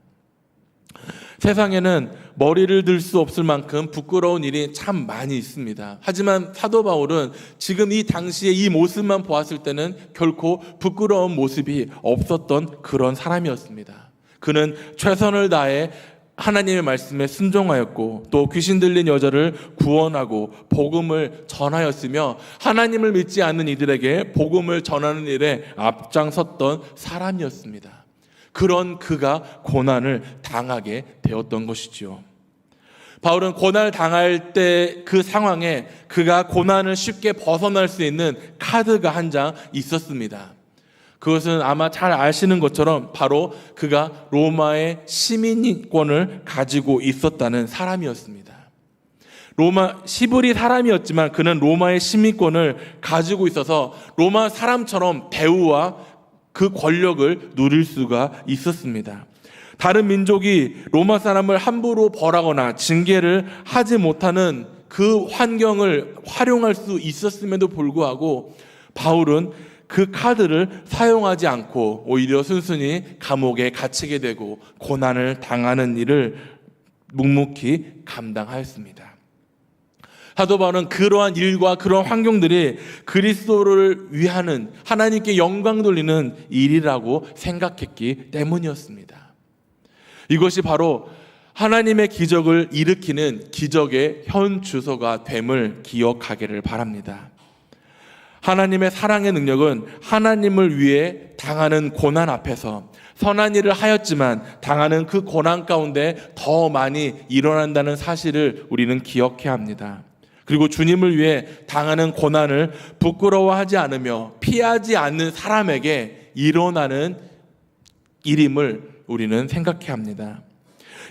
세상에는 머리를 들 수 없을 만큼 부끄러운 일이 참 많이 있습니다. 하지만 사도 바울은 지금 이 당시에 이 모습만 보았을 때는 결코 부끄러운 모습이 없었던 그런 사람이었습니다. 그는 최선을 다해 하나님의 말씀에 순종하였고 또 귀신 들린 여자를 구원하고 복음을 전하였으며 하나님을 믿지 않는 이들에게 복음을 전하는 일에 앞장섰던 사람이었습니다. 그런 그가 고난을 당하게 되었던 것이지요. 바울은 고난을 당할 때 그 상황에 그가 고난을 쉽게 벗어날 수 있는 카드가 한 장 있었습니다. 그것은 아마 잘 아시는 것처럼 바로 그가 로마의 시민권을 가지고 있었다는 사람이었습니다. 로마 시브리 사람이었지만 그는 로마의 시민권을 가지고 있어서 로마 사람처럼 대우와 그 권력을 누릴 수가 있었습니다. 다른 민족이 로마 사람을 함부로 벌하거나 징계를 하지 못하는 그 환경을 활용할 수 있었음에도 불구하고 바울은 그 카드를 사용하지 않고 오히려 순순히 감옥에 갇히게 되고 고난을 당하는 일을 묵묵히 감당하였습니다. 사도 바울은 그러한 일과 그러한 환경들이 그리스도를 위하는 하나님께 영광 돌리는 일이라고 생각했기 때문이었습니다. 이것이 바로 하나님의 기적을 일으키는 기적의 현 주소가 됨을 기억하기를 바랍니다. 하나님의 사랑의 능력은 하나님을 위해 당하는 고난 앞에서 선한 일을 하였지만 당하는 그 고난 가운데 더 많이 일어난다는 사실을 우리는 기억해야 합니다. 그리고 주님을 위해 당하는 고난을 부끄러워하지 않으며 피하지 않는 사람에게 일어나는 일임을 우리는 생각해야 합니다.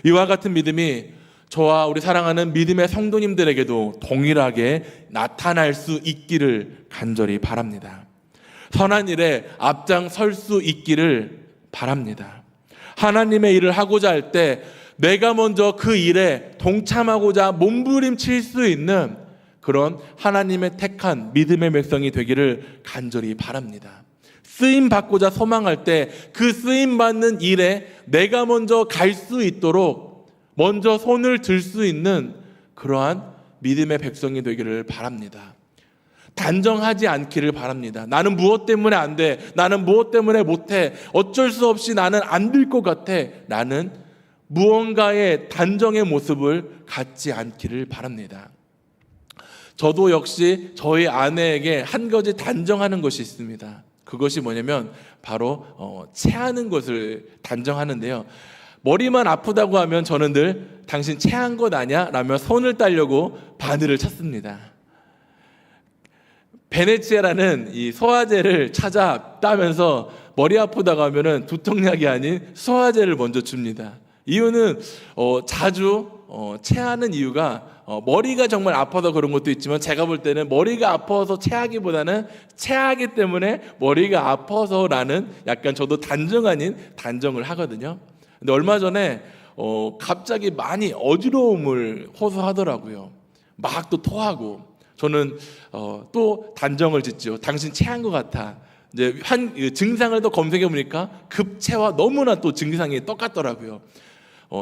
이와 같은 믿음이 저와 우리 사랑하는 믿음의 성도님들에게도 동일하게 나타날 수 있기를 간절히 바랍니다. 선한 일에 앞장설 수 있기를 바랍니다. 하나님의 일을 하고자 할 때 내가 먼저 그 일에 동참하고자 몸부림칠 수 있는 그런 하나님의 택한 믿음의 백성이 되기를 간절히 바랍니다. 쓰임 받고자 소망할 때 그 쓰임 받는 일에 내가 먼저 갈 수 있도록 먼저 손을 들 수 있는 그러한 믿음의 백성이 되기를 바랍니다. 단정하지 않기를 바랍니다. 나는 무엇 때문에 안 돼? 나는 무엇 때문에 못해? 어쩔 수 없이 나는 안 될 것 같아. 나는 무언가의 단정의 모습을 갖지 않기를 바랍니다. 저도 역시 저희 아내에게 한 가지 단정하는 것이 있습니다. 그것이 뭐냐면 바로 체하는 것을 단정하는데요. 머리만 아프다고 하면 저는 늘 당신 체한 것 아냐? 라며 손을 따려고 바늘을 찾습니다. 베네치아라는 이 소화제를 찾아 따면서 머리 아프다고 하면은 두통약이 아닌 소화제를 먼저 줍니다. 이유는 자주 체하는 이유가 머리가 정말 아파서 그런 것도 있지만 제가 볼 때는 머리가 아파서 체하기보다는 체하기 때문에 머리가 아파서라는 약간 저도 단정 아닌 단정을 하거든요. 근데 얼마 전에 갑자기 많이 어지러움을 호소하더라고요. 막 또 토하고 저는 또 단정을 짓죠. 당신 체한 것 같아. 이제 증상을 또 검색해 보니까 급체와 너무나 또 증상이 똑같더라고요.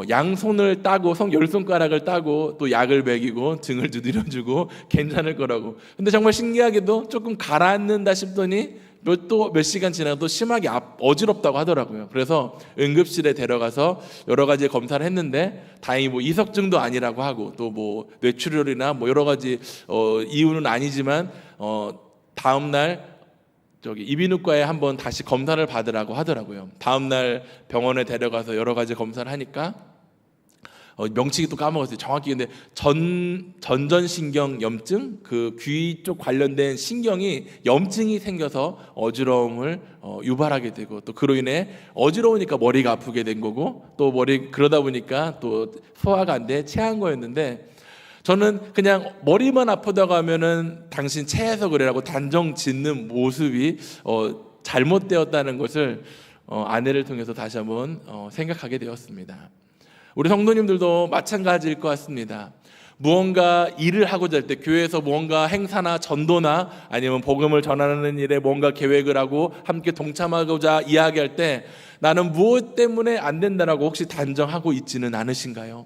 양손을 따고 열 손가락을 따고 또 약을 먹이고 등을 두드려주고 괜찮을 거라고. 근데 정말 신기하게도 조금 가라앉는다 싶더니 또 몇 시간 지나도 심하게 어지럽다고 하더라고요. 그래서 응급실에 데려가서 여러 가지 검사를 했는데 다행히 뭐 이석증도 아니라고 하고 또 뭐 뇌출혈이나 뭐 여러 가지 이유는 아니지만 다음 날 이비인후과에 한번 다시 검사를 받으라고 하더라고요. 다음 날 병원에 데려가서 여러 가지 검사를 하니까 명칭이 또 까먹었어요. 정확히. 근데 전전신경 염증, 그 귀 쪽 관련된 신경이 염증이 생겨서 어지러움을 유발하게 되고, 또 그로 인해 어지러우니까 머리가 아프게 된 거고, 또 그러다 보니까 또 소화가 안 돼 체한 거였는데, 저는 그냥 머리만 아프다고 하면은 당신 체해서 그래라고 단정 짓는 모습이 잘못되었다는 것을 아내를 통해서 다시 한번 생각하게 되었습니다. 우리 성도님들도 마찬가지일 것 같습니다. 무언가 일을 하고자 할 때, 교회에서 무언가 행사나 전도나 아니면 복음을 전하는 일에 뭔가 계획을 하고 함께 동참하고자 이야기할 때, 나는 무엇 때문에 안 된다라고 혹시 단정하고 있지는 않으신가요?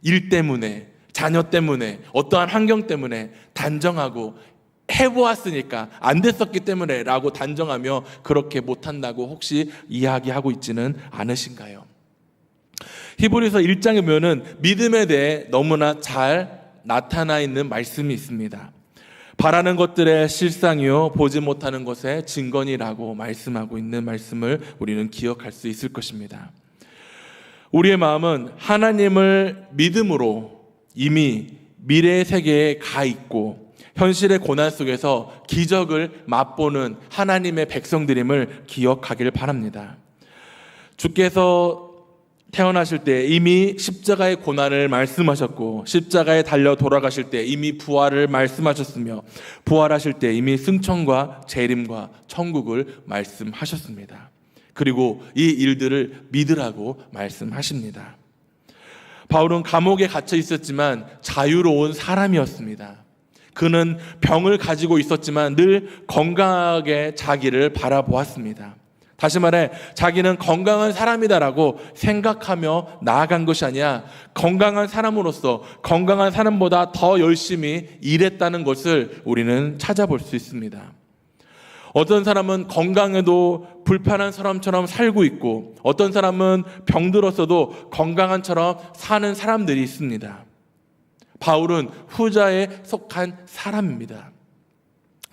일 때문에, 자녀 때문에, 어떠한 환경 때문에 단정하고, 해보았으니까 안 됐었기 때문에 라고 단정하며 그렇게 못한다고 혹시 이야기하고 있지는 않으신가요? 히브리서 1장에 보면은 믿음에 대해 너무나 잘 나타나 있는 말씀이 있습니다. 바라는 것들의 실상이요 보지 못하는 것의 증거니라고 말씀하고 있는 말씀을 우리는 기억할 수 있을 것입니다. 우리의 마음은 하나님을 믿음으로 이미 미래의 세계에 가 있고 현실의 고난 속에서 기적을 맛보는 하나님의 백성들임을 기억하길 바랍니다. 주께서 태어나실 때 이미 십자가의 고난을 말씀하셨고, 십자가에 달려 돌아가실 때 이미 부활을 말씀하셨으며, 부활하실 때 이미 승천과 재림과 천국을 말씀하셨습니다. 그리고 이 일들을 믿으라고 말씀하십니다. 바울은 감옥에 갇혀 있었지만 자유로운 사람이었습니다. 그는 병을 가지고 있었지만 늘 건강하게 자기를 바라보았습니다. 다시 말해 자기는 건강한 사람이다라고 생각하며 나아간 것이 아니라 건강한 사람으로서 건강한 사람보다 더 열심히 일했다는 것을 우리는 찾아볼 수 있습니다. 어떤 사람은 건강해도 불편한 사람처럼 살고 있고, 어떤 사람은 병들었어도 건강한처럼 사는 사람들이 있습니다. 바울은 후자에 속한 사람입니다.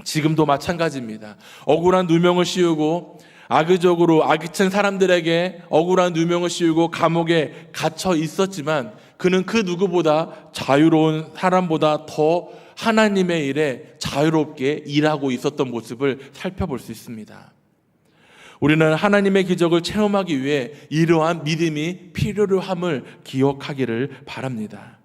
지금도 마찬가지입니다. 억울한 누명을 씌우고 악의적으로 악의친 사람들에게 억울한 누명을 씌우고 감옥에 갇혀 있었지만, 그는 그 누구보다 자유로운 사람보다 더 하나님의 일에 자유롭게 일하고 있었던 모습을 살펴볼 수 있습니다. 우리는 하나님의 기적을 체험하기 위해 이러한 믿음이 필요로 함을 기억하기를 바랍니다.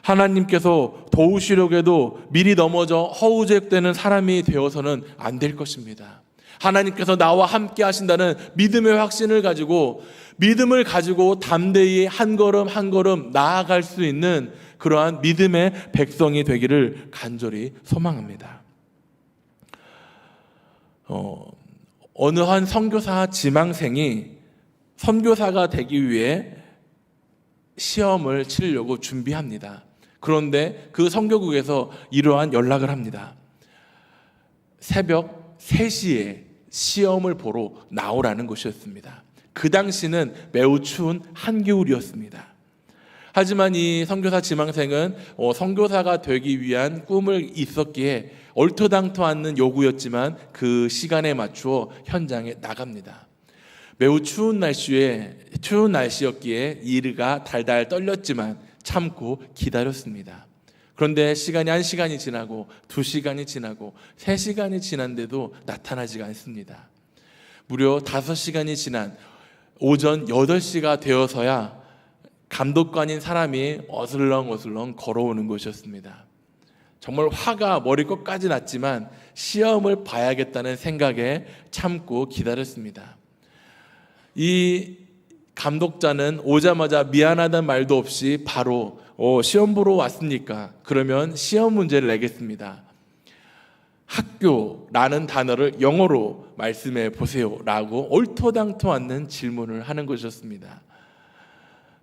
하나님께서 도우시려고 해도 미리 넘어져 허우적대는 사람이 되어서는 안 될 것입니다. 하나님께서 나와 함께 하신다는 믿음의 확신을 가지고, 믿음을 가지고 담대히 한 걸음 한 걸음 나아갈 수 있는 그러한 믿음의 백성이 되기를 간절히 소망합니다. 어느 한 선교사 지망생이 선교사가 되기 위해 시험을 치르려고 준비합니다. 그런데 그 선교국에서 이러한 연락을 합니다. 새벽 3시에 시험을 보러 나오라는 것이었습니다. 그 당시는 매우 추운 한겨울이었습니다. 하지만 이 선교사 지망생은 선교사가 되기 위한 꿈을 있었기에 얼토당토 않는 요구였지만 그 시간에 맞추어 현장에 나갑니다. 매우 추운 날씨였기에 이르가 달달 떨렸지만 참고 기다렸습니다. 그런데 시간이 1시간이 지나고 2시간이 지나고 3시간이 지난데도 나타나지가 않습니다. 무려 5시간이 지난 오전 8시가 되어서야 감독관인 사람이 어슬렁어슬렁 걸어오는 것이었습니다. 정말 화가 머리끝까지 났지만 시험을 봐야겠다는 생각에 참고 기다렸습니다. 이 감독자는 오자마자 미안하다는 말도 없이 바로 시험 보러 왔으니까 그러면 시험 문제를 내겠습니다. 학교라는 단어를 영어로 말씀해 보세요 라고 얼토당토 않는 질문을 하는 것이었습니다.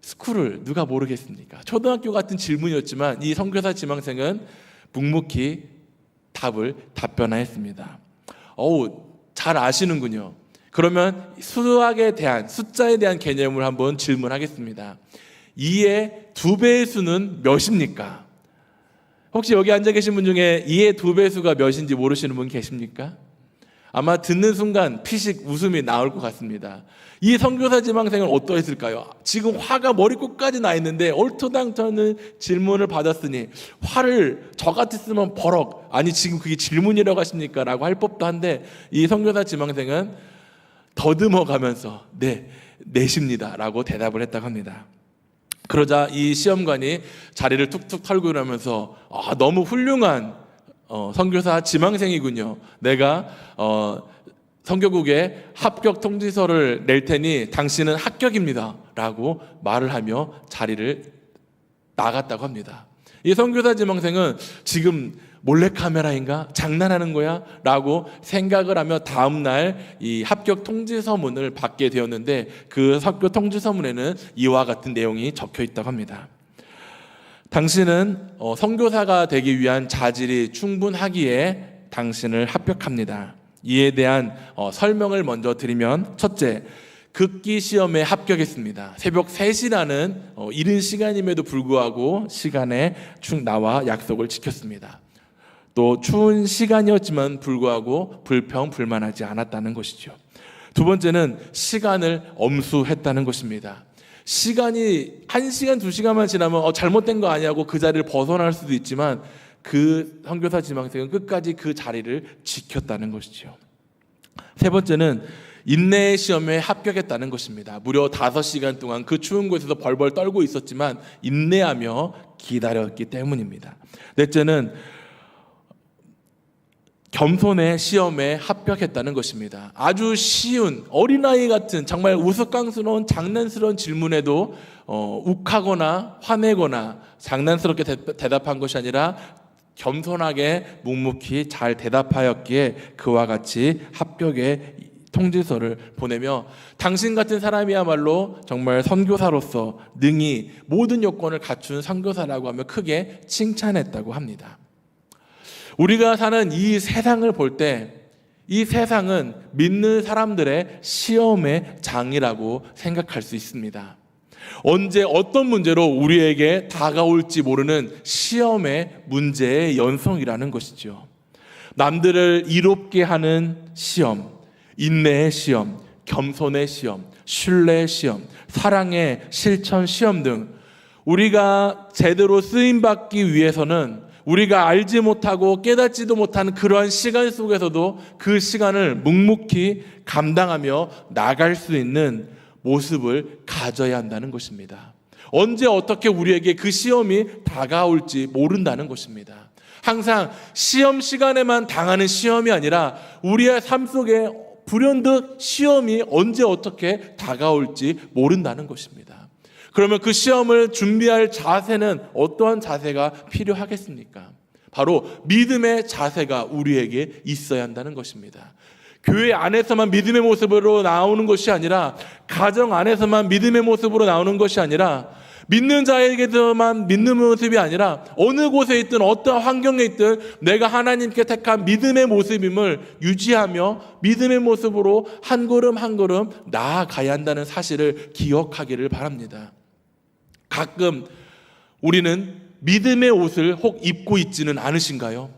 스쿨을 누가 모르겠습니까? 초등학교 같은 질문이었지만 이 선교사 지망생은 묵묵히 답변하였습니다. 잘 아시는군요. 그러면 수학에 대한, 숫자에 대한 개념을 한번 질문하겠습니다. 2의 2배의 수는 몇입니까? 혹시 여기 앉아 계신 분 중에 2의 2배 수가 몇인지 모르시는 분 계십니까? 아마 듣는 순간 피식 웃음이 나올 것 같습니다. 이 선교사 지망생은 어떠했을까요? 지금 화가 머리끝까지 나 있는데 얼토당토는 질문을 받았으니 화를 저 같았으면 버럭, 아니 지금 그게 질문이라고 하십니까? 라고 할 법도 한데 이 선교사 지망생은 더듬어 가면서 넷입니다 라고 대답을 했다고 합니다. 그러자 이 시험관이 자리를 툭툭 털고 이러면서 너무 훌륭한 선교사 지망생이군요. 내가 선교국에 합격 통지서를 낼 테니 당신은 합격입니다 라고 말을 하며 자리를 나갔다고 합니다. 이 선교사 지망생은 지금 몰래카메라인가? 장난하는 거야? 라고 생각을 하며 다음날 이 합격 통지서문을 받게 되었는데 그 합격 통지서문에는 이와 같은 내용이 적혀 있다고 합니다. 당신은 선교사가 되기 위한 자질이 충분하기에 당신을 합격합니다. 이에 대한 설명을 먼저 드리면, 첫째, 극기 시험에 합격했습니다. 새벽 3시라는 이른 시간임에도 불구하고 시간에 나와 약속을 지켰습니다. 또 추운 시간이었지만 불구하고 불평불만하지 않았다는 것이죠. 두 번째는 시간을 엄수했다는 것입니다. 시간이 1시간, 2시간만 지나면 잘못된 거 아니냐고 그 자리를 벗어날 수도 있지만 그 선교사 지망생은 끝까지 그 자리를 지켰다는 것이죠. 세 번째는 인내의 시험에 합격했다는 것입니다. 무려 5시간 동안 그 추운 곳에서 벌벌 떨고 있었지만 인내하며 기다렸기 때문입니다. 넷째는 겸손의 시험에 합격했다는 것입니다. 아주 쉬운 어린아이 같은 정말 우스꽝스러운 장난스러운 질문에도 욱하거나 화내거나 장난스럽게 대답한 것이 아니라 겸손하게 묵묵히 잘 대답하였기에 그와 같이 합격의 통지서를 보내며 당신 같은 사람이야말로 정말 선교사로서 능히 모든 요건을 갖춘 선교사라고 하며 크게 칭찬했다고 합니다. 우리가 사는 이 세상을 볼 때 이 세상은 믿는 사람들의 시험의 장이라고 생각할 수 있습니다. 언제 어떤 문제로 우리에게 다가올지 모르는 시험의 문제의 연속이라는 것이죠. 남들을 이롭게 하는 시험, 인내의 시험, 겸손의 시험, 신뢰의 시험, 사랑의 실천 시험 등 우리가 제대로 쓰임받기 위해서는 우리가 알지 못하고 깨닫지도 못하는 그러한 시간 속에서도 그 시간을 묵묵히 감당하며 나갈 수 있는 모습을 가져야 한다는 것입니다. 언제 어떻게 우리에게 그 시험이 다가올지 모른다는 것입니다. 항상 시험 시간에만 당하는 시험이 아니라 우리의 삶 속에 불현듯 시험이 언제 어떻게 다가올지 모른다는 것입니다. 그러면 그 시험을 준비할 자세는 어떠한 자세가 필요하겠습니까? 바로 믿음의 자세가 우리에게 있어야 한다는 것입니다. 교회 안에서만 믿음의 모습으로 나오는 것이 아니라 가정 안에서만 믿음의 모습으로 나오는 것이 아니라 믿는 자에게서만 믿는 모습이 아니라 어느 곳에 있든 어떠한 환경에 있든 내가 하나님께 택한 믿음의 모습임을 유지하며 믿음의 모습으로 한 걸음 한 걸음 나아가야 한다는 사실을 기억하기를 바랍니다. 가끔 우리는 믿음의 옷을 혹 입고 있지는 않으신가요?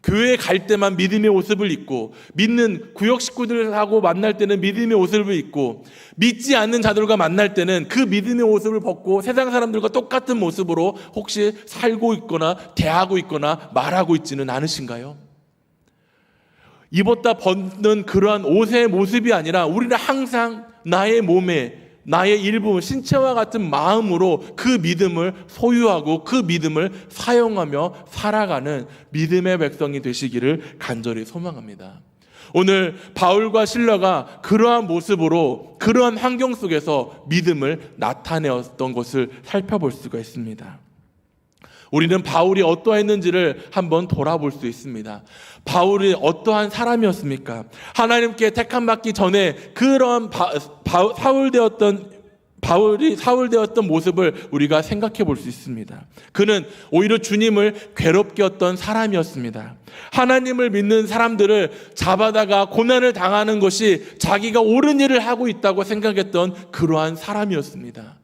교회에 갈 때만 믿음의 모습을 입고 믿는 구역 식구들하고 만날 때는 믿음의 옷을 입고 믿지 않는 자들과 만날 때는 그 믿음의 모습을 벗고 세상 사람들과 똑같은 모습으로 혹시 살고 있거나 대하고 있거나 말하고 있지는 않으신가요? 입었다 벗는 그러한 옷의 모습이 아니라 우리는 항상 나의 몸에 나의 일부 신체와 같은 마음으로 그 믿음을 소유하고 그 믿음을 사용하며 살아가는 믿음의 백성이 되시기를 간절히 소망합니다. 오늘 바울과 실라가 그러한 모습으로 그러한 환경 속에서 믿음을 나타내었던 것을 살펴볼 수가 있습니다. 우리는 바울이 어떠했는지를 한번 돌아볼 수 있습니다. 바울이 어떠한 사람이었습니까? 하나님께 택함 받기 전에 그러한 사울되었던 바울이 사울 되었던 모습을 우리가 생각해 볼 수 있습니다. 그는 오히려 주님을 괴롭게 했던 사람이었습니다. 하나님을 믿는 사람들을 잡아다가 고난을 당하는 것이 자기가 옳은 일을 하고 있다고 생각했던 그러한 사람이었습니다.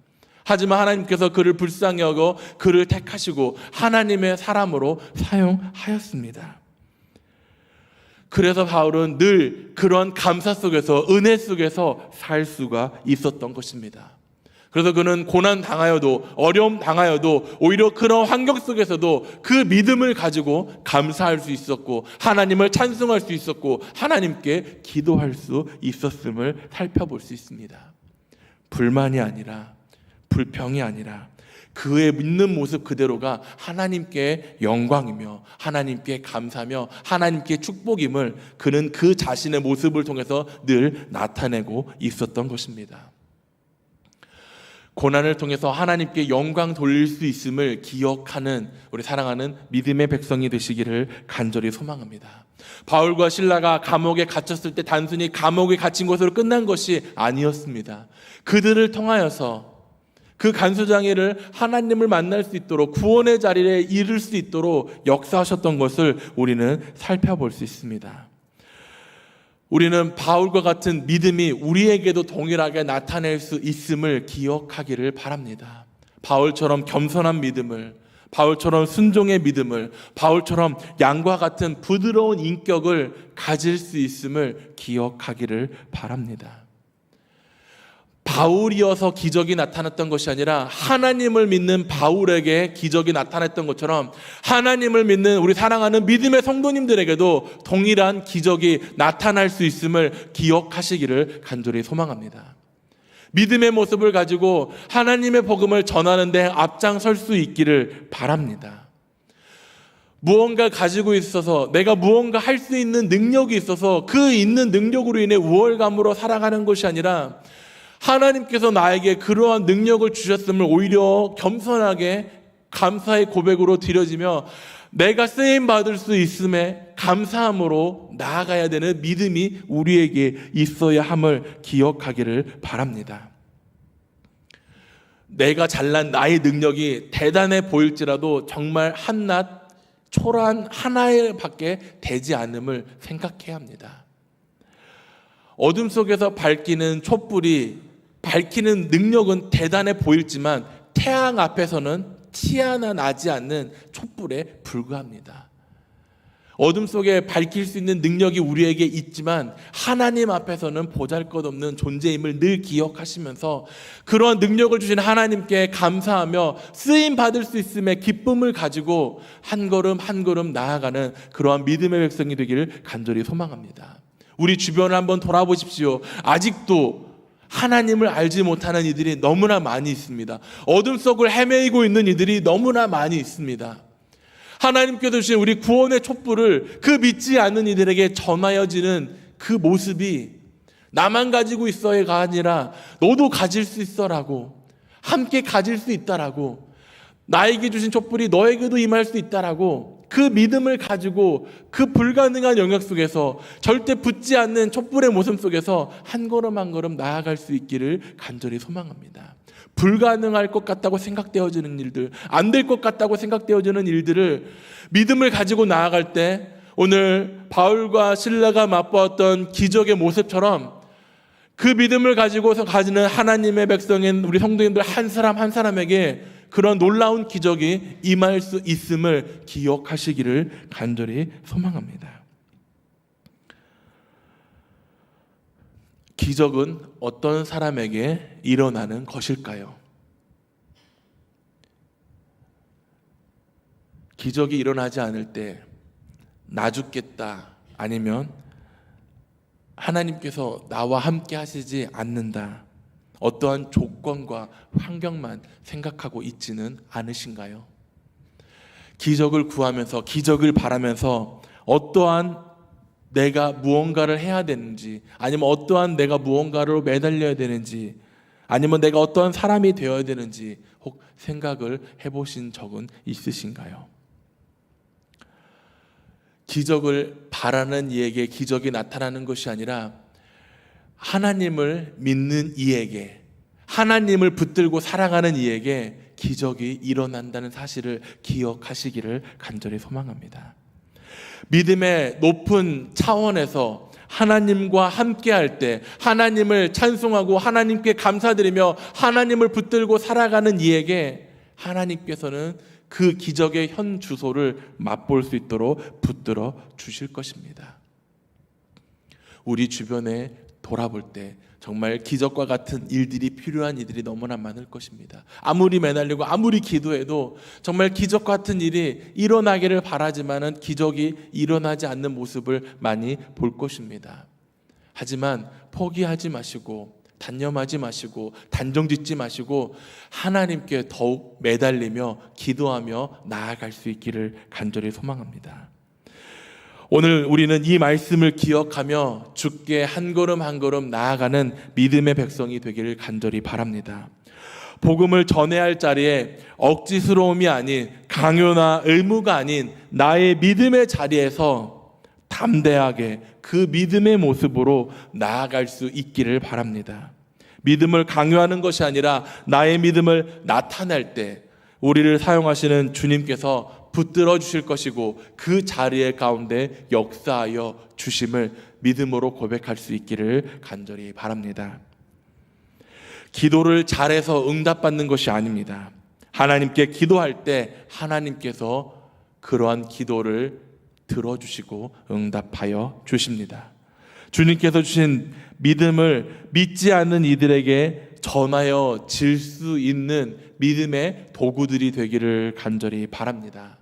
하지만 하나님께서 그를 불쌍히 여겨 그를 택하시고 하나님의 사람으로 사용하였습니다. 그래서 바울은 늘 그런 감사 속에서, 은혜 속에서 살 수가 있었던 것입니다. 그래서 그는 고난 당하여도, 어려움 당하여도 오히려 그런 환경 속에서도 그 믿음을 가지고 감사할 수 있었고, 하나님을 찬송할 수 있었고, 하나님께 기도할 수 있었음을 살펴볼 수 있습니다. 불만이 아니라, 불평이 아니라 그의 믿는 모습 그대로가 하나님께 영광이며 하나님께 감사며 하나님께 축복임을 그는 그 자신의 모습을 통해서 늘 나타내고 있었던 것입니다. 고난을 통해서 하나님께 영광 돌릴 수 있음을 기억하는 우리 사랑하는 믿음의 백성이 되시기를 간절히 소망합니다. 바울과 실라가 감옥에 갇혔을 때 단순히 감옥에 갇힌 것으로 끝난 것이 아니었습니다. 그들을 통하여서 그 간수장애를 하나님을 만날 수 있도록, 구원의 자리에 이를 수 있도록 역사하셨던 것을 우리는 살펴볼 수 있습니다. 우리는 바울과 같은 믿음이 우리에게도 동일하게 나타낼 수 있음을 기억하기를 바랍니다. 바울처럼 겸손한 믿음을, 바울처럼 순종의 믿음을, 바울처럼 양과 같은 부드러운 인격을 가질 수 있음을 기억하기를 바랍니다. 바울이어서 기적이 나타났던 것이 아니라 하나님을 믿는 바울에게 기적이 나타났던 것처럼 하나님을 믿는 우리 사랑하는 믿음의 성도님들에게도 동일한 기적이 나타날 수 있음을 기억하시기를 간절히 소망합니다. 믿음의 모습을 가지고 하나님의 복음을 전하는 데 앞장설 수 있기를 바랍니다. 무언가 가지고 있어서, 내가 무언가 할 수 있는 능력이 있어서 그 있는 능력으로 인해 우월감으로 살아가는 것이 아니라 하나님께서 나에게 그러한 능력을 주셨음을 오히려 겸손하게 감사의 고백으로 드려지며 내가 쓰임받을 수 있음에 감사함으로 나아가야 되는 믿음이 우리에게 있어야 함을 기억하기를 바랍니다. 내가 잘난 나의 능력이 대단해 보일지라도 정말 한낱 초라한 하나에 밖에 되지 않음을 생각해야 합니다. 어둠 속에서 밝히는 촛불이 밝히는 능력은 대단해 보일지만 태양 앞에서는 티 하나 나지 않는 촛불에 불과합니다. 어둠 속에 밝힐 수 있는 능력이 우리에게 있지만 하나님 앞에서는 보잘것없는 존재임을 늘 기억하시면서 그러한 능력을 주신 하나님께 감사하며 쓰임받을 수 있음의 기쁨을 가지고 한 걸음 한 걸음 나아가는 그러한 믿음의 백성이 되기를 간절히 소망합니다. 우리 주변을 한번 돌아보십시오. 아직도 하나님을 알지 못하는 이들이 너무나 많이 있습니다. 어둠 속을 헤매이고 있는 이들이 너무나 많이 있습니다. 하나님께서 주신 우리 구원의 촛불을 그 믿지 않는 이들에게 전하여지는 그 모습이 나만 가지고 있어야가 아니라 너도 가질 수 있어라고, 함께 가질 수 있다라고, 나에게 주신 촛불이 너에게도 임할 수 있다라고 그 믿음을 가지고 그 불가능한 영역 속에서 절대 붙지 않는 촛불의 모습 속에서 한 걸음 한 걸음 나아갈 수 있기를 간절히 소망합니다. 불가능할 것 같다고 생각되어지는 일들, 안 될 것 같다고 생각되어지는 일들을 믿음을 가지고 나아갈 때 오늘 바울과 실라가 맛보았던 기적의 모습처럼 그 믿음을 가지고서 가지는 하나님의 백성인 우리 성도님들 한 사람 한 사람에게 그런 놀라운 기적이 임할 수 있음을 기억하시기를 간절히 소망합니다. 기적은 어떤 사람에게 일어나는 것일까요? 기적이 일어나지 않을 때 나 죽겠다, 아니면 하나님께서 나와 함께 하시지 않는다, 어떠한 조건과 환경만 생각하고 있지는 않으신가요? 기적을 구하면서, 기적을 바라면서 어떠한 내가 무언가를 해야 되는지, 아니면 어떠한 내가 무언가로 매달려야 되는지, 아니면 내가 어떠한 사람이 되어야 되는지 혹 생각을 해보신 적은 있으신가요? 기적을 바라는 이에게 기적이 나타나는 것이 아니라 하나님을 믿는 이에게, 하나님을 붙들고 살아가는 이에게 기적이 일어난다는 사실을 기억하시기를 간절히 소망합니다. 믿음의 높은 차원에서 하나님과 함께할 때 하나님을 찬송하고 하나님께 감사드리며 하나님을 붙들고 살아가는 이에게 하나님께서는 그 기적의 현 주소를 맛볼 수 있도록 붙들어 주실 것입니다. 우리 주변에 돌아볼 때 정말 기적과 같은 일들이 필요한 이들이 너무나 많을 것입니다. 아무리 매달리고 아무리 기도해도 정말 기적 같은 일이 일어나기를 바라지만은 기적이 일어나지 않는 모습을 많이 볼 것입니다. 하지만 포기하지 마시고 단념하지 마시고 단정짓지 마시고 하나님께 더욱 매달리며 기도하며 나아갈 수 있기를 간절히 소망합니다. 오늘 우리는 이 말씀을 기억하며 주께 한 걸음 한 걸음 나아가는 믿음의 백성이 되기를 간절히 바랍니다. 복음을 전해야 할 자리에 억지스러움이 아닌 강요나 의무가 아닌 나의 믿음의 자리에서 담대하게 그 믿음의 모습으로 나아갈 수 있기를 바랍니다. 믿음을 강요하는 것이 아니라 나의 믿음을 나타낼 때 우리를 사용하시는 주님께서 붙들어 주실 것이고 그 자리에 가운데 역사하여 주심을 믿음으로 고백할 수 있기를 간절히 바랍니다. 기도를 잘해서 응답받는 것이 아닙니다. 하나님께 기도할 때 하나님께서 그러한 기도를 들어주시고 응답하여 주십니다. 주님께서 주신 믿음을 믿지 않는 이들에게 전하여 질 수 있는 믿음의 도구들이 되기를 간절히 바랍니다.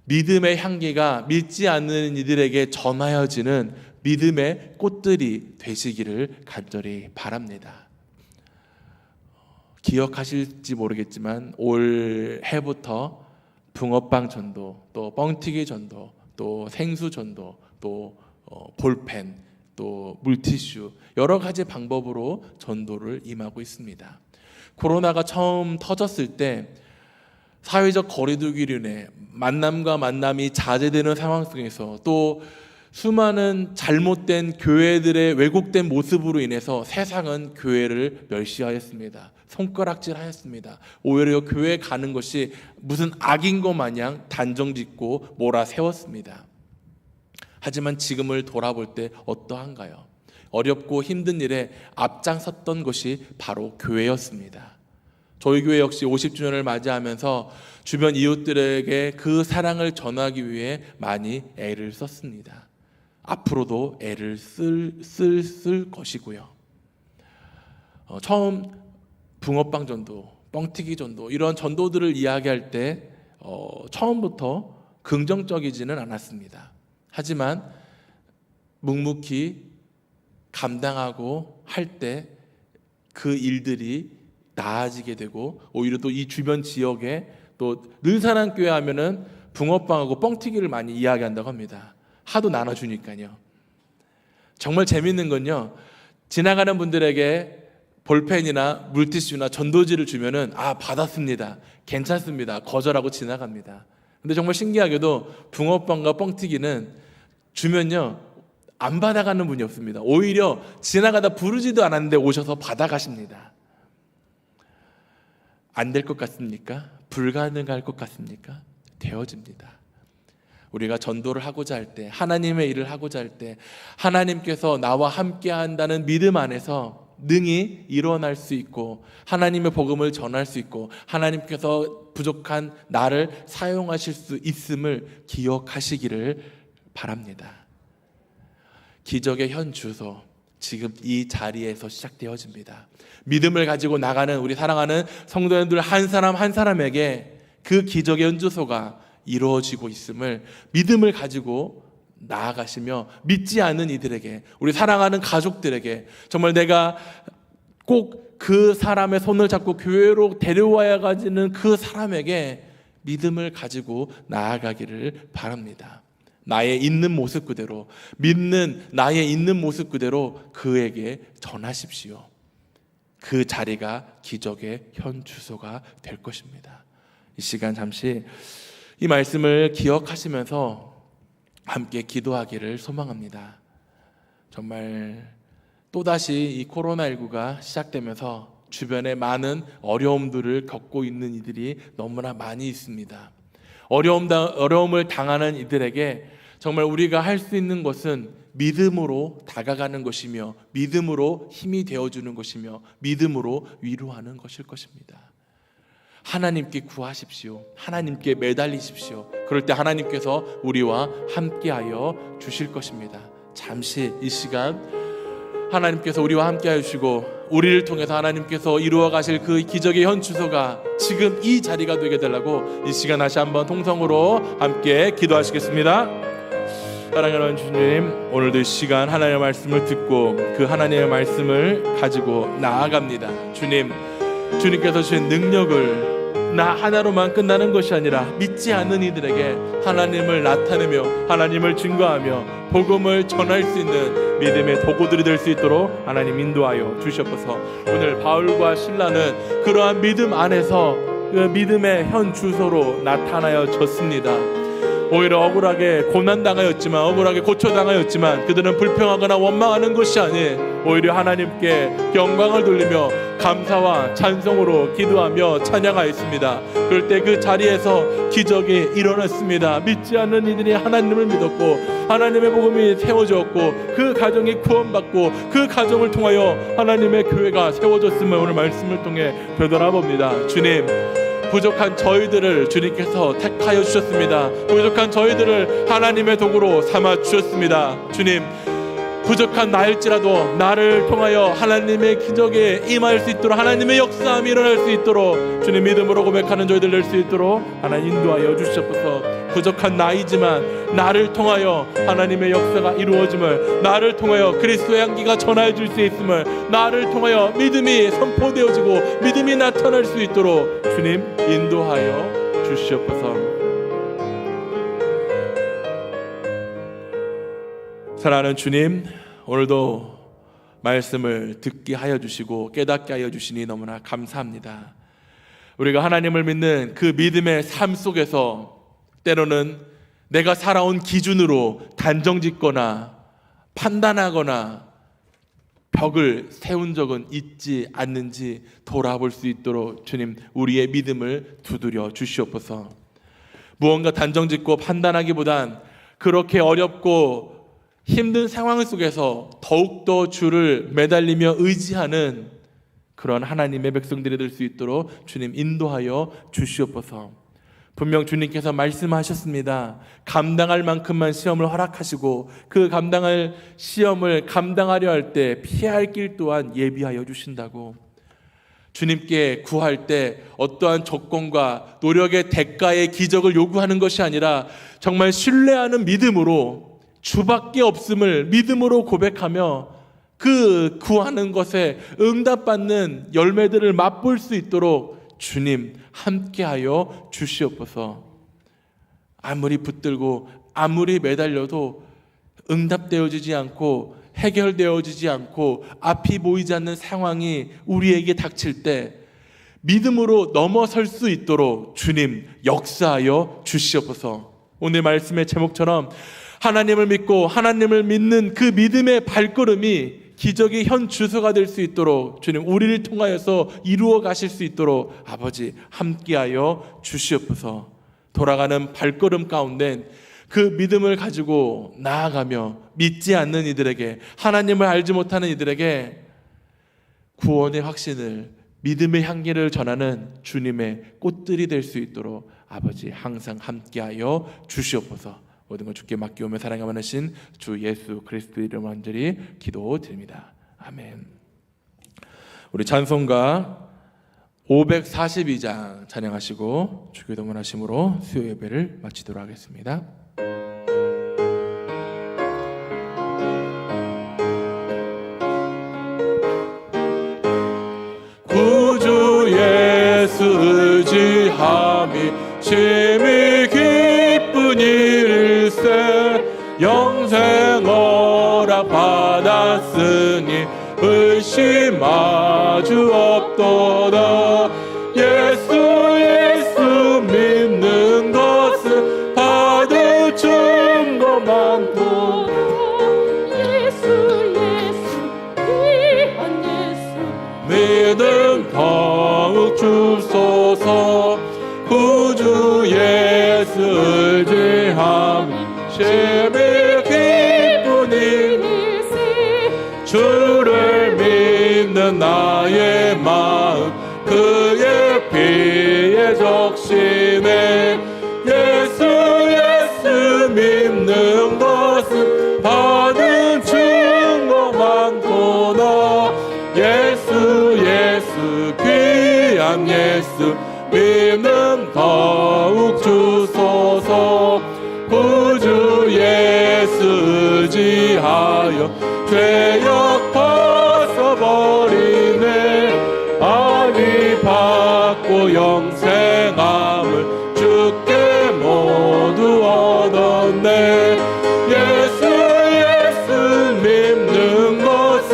믿음의 향기가 믿지 않는 이들에게 전하여지는 믿음의 꽃들이 되시기를 간절히 바랍니다. 기억하실지 모르겠지만 올 해부터 붕어빵 전도, 또 뻥튀기 전도, 또 생수 전도, 또 볼펜, 또 물티슈 여러 가지 방법으로 전도를 임하고 있습니다. 코로나가 처음 터졌을 때 사회적 거리두기로 인해 만남과 만남이 자제되는 상황 속에서 또 수많은 잘못된 교회들의 왜곡된 모습으로 인해서 세상은 교회를 멸시하였습니다. 손가락질하였습니다. 오히려 교회 가는 것이 무슨 악인 것 마냥 단정짓고 몰아세웠습니다. 하지만 지금을 돌아볼 때 어떠한가요? 어렵고 힘든 일에 앞장섰던 것이 바로 교회였습니다. 저희 교회 역시 50주년을 맞이하면서 주변 이웃들에게 그 사랑을 전하기 위해 많이 애를 썼습니다. 앞으로도 애를 쓸 것이고요. 처음 붕어빵 전도, 뻥튀기 전도 이런 전도들을 이야기할 때 처음부터 긍정적이지는 않았습니다. 하지만 묵묵히 감당하고 할 때 그 일들이 나아지게 되고 오히려 또 이 주변 지역에 또 늘사랑교회 하면은 붕어빵하고 뻥튀기를 많이 이야기한다고 합니다. 하도 나눠주니까요. 정말 재밌는 건요, 지나가는 분들에게 볼펜이나 물티슈나 전도지를 주면은 받았습니다, 괜찮습니다, 거절하고 지나갑니다. 근데 정말 신기하게도 붕어빵과 뻥튀기는 주면요 안 받아가는 분이 없습니다. 오히려 지나가다 부르지도 않았는데 오셔서 받아가십니다. 안 될 것 같습니까? 불가능할 것 같습니까? 되어집니다. 우리가 전도를 하고자 할 때, 하나님의 일을 하고자 할 때 하나님께서 나와 함께 한다는 믿음 안에서 능히 일어날 수 있고 하나님의 복음을 전할 수 있고 하나님께서 부족한 나를 사용하실 수 있음을 기억하시기를 바랍니다. 기적의 현 주소, 지금 이 자리에서 시작되어집니다. 믿음을 가지고 나가는 우리 사랑하는 성도님들 한 사람 한 사람에게 그 기적의 현 주소가 이루어지고 있음을 믿음을 가지고 나아가시며 믿지 않는 이들에게, 우리 사랑하는 가족들에게 정말 내가 꼭 그 사람의 손을 잡고 교회로 데려와야 가지는 그 사람에게 믿음을 가지고 나아가기를 바랍니다. 나의 있는 모습 그대로, 믿는 나의 있는 모습 그대로 그에게 전하십시오. 그 자리가 기적의 현 주소가 될 것입니다. 이 시간 잠시 이 말씀을 기억하시면서 함께 기도하기를 소망합니다. 정말 또다시 이 코로나19가 시작되면서 주변에 많은 어려움들을 겪고 있는 이들이 너무나 많이 있습니다. 어려움을 당하는 이들에게 정말 우리가 할 수 있는 것은 믿음으로 다가가는 것이며 믿음으로 힘이 되어주는 것이며 믿음으로 위로하는 것일 것입니다. 하나님께 구하십시오. 하나님께 매달리십시오. 그럴 때 하나님께서 우리와 함께하여 주실 것입니다. 잠시 이 시간 하나님께서 우리와 함께하여 주시고 우리를 통해서 하나님께서 이루어 가실 그 기적의 현주소가 지금 이 자리가 되게 되려고 이 시간 다시 한번 통성으로 함께 기도하시겠습니다. 사랑하는 주님, 오늘도 이 시간 하나님의 말씀을 듣고 그 하나님의 말씀을 가지고 나아갑니다. 주님께서 주신 능력을 나 하나로만 끝나는 것이 아니라 믿지 않는 이들에게 하나님을 나타내며 하나님을 증거하며 복음을 전할 수 있는 믿음의 도구들이 될 수 있도록 하나님 인도하여 주시옵소서. 오늘 바울과 실라는 그러한 믿음 안에서 그 믿음의 현 주소로 나타나여 졌습니다. 오히려 억울하게 고난당하였지만 억울하게 고초당하였지만 그들은 불평하거나 원망하는 것이 아닌 오히려 하나님께 영광을 돌리며 감사와 찬송으로 기도하며 찬양하였습니다. 그럴 때 그 자리에서 기적이 일어났습니다. 믿지 않는 이들이 하나님을 믿었고 하나님의 복음이 세워졌고 그 가정이 구원받고 그 가정을 통하여 하나님의 교회가 세워졌음을 오늘 말씀을 통해 되돌아봅니다. 주님, 부족한 저희들을 주님께서 택하여 주셨습니다. 부족한 저희들을 하나님의 도구로 삼아 주셨습니다. 주님, 부족한 나일지라도 나를 통하여 하나님의 기적에 임할 수 있도록 하나님의 역사함이 일어날 수 있도록 주님 믿음으로 고백하는 저희들 될 수 있도록 하나님 인도하여 주시옵소서. 부족한 나이지만 나를 통하여 하나님의 역사가 이루어짐을, 나를 통하여 그리스도의 향기가 전하여 줄 수 있음을, 나를 통하여 믿음이 선포되어지고 믿음이 나타날 수 있도록 주님 인도하여 주시옵소서. 사랑하는 주님, 오늘도 말씀을 듣게 하여 주시고 깨닫게 하여 주시니 너무나 감사합니다. 우리가 하나님을 믿는 그 믿음의 삶 속에서 때로는 내가 살아온 기준으로 단정짓거나 판단하거나 벽을 세운 적은 있지 않는지 돌아볼 수 있도록 주님 우리의 믿음을 두드려 주시옵소서. 무언가 단정짓고 판단하기보단 그렇게 어렵고 힘든 상황 속에서 더욱더 주를 매달리며 의지하는 그런 하나님의 백성들이 될 수 있도록 주님 인도하여 주시옵소서. 분명 주님께서 말씀하셨습니다. 감당할 만큼만 시험을 허락하시고 그 감당할 시험을 감당하려 할 때 피해야 할 길 또한 예비하여 주신다고. 주님께 구할 때 어떠한 조건과 노력의 대가의 기적을 요구하는 것이 아니라 정말 신뢰하는 믿음으로 주밖에 없음을 믿음으로 고백하며 그 구하는 것에 응답받는 열매들을 맛볼 수 있도록 주님 함께하여 주시옵소서. 아무리 붙들고 아무리 매달려도 응답되어지지 않고 해결되어지지 않고 앞이 보이지 않는 상황이 우리에게 닥칠 때 믿음으로 넘어설 수 있도록 주님 역사하여 주시옵소서. 오늘 말씀의 제목처럼 하나님을 믿고 하나님을 믿는 그 믿음의 발걸음이 기적의 현 주소가 될 수 있도록 주님 우리를 통하여서 이루어 가실 수 있도록 아버지 함께하여 주시옵소서. 돌아가는 발걸음 가운데 그 믿음을 가지고 나아가며 믿지 않는 이들에게, 하나님을 알지 못하는 이들에게 구원의 확신을, 믿음의 향기를 전하는 주님의 꽃들이 될 수 있도록 아버지 항상 함께하여 주시옵소서. 모든 걸 주께 맡기오며 사랑이 많으신 주 예수 그리스도 이름 간절히 기도드립니다. 아멘. 우리 찬송가 542장 찬양하시고 주기도 문하심으로 수요 예배를 마치도록 하겠습니다. 구주 예수 의지함이 심히 기쁜 일세 영생 허락 받았으니 의심하주 없도다. 예수 믿는 것은 받을 증거 많도다. 예수 심히 기쁜 일이지 주를 믿는 나의 마음 그의 피에 적시네 예수 믿는 것은 받은 증거 많구나 예수 귀한 예수 믿음 더욱 주소서 구주 예수 의지하여 죄악 벗어버리네 아니 받고 영생함을 주께 모두 얻었네 예수 믿는 것은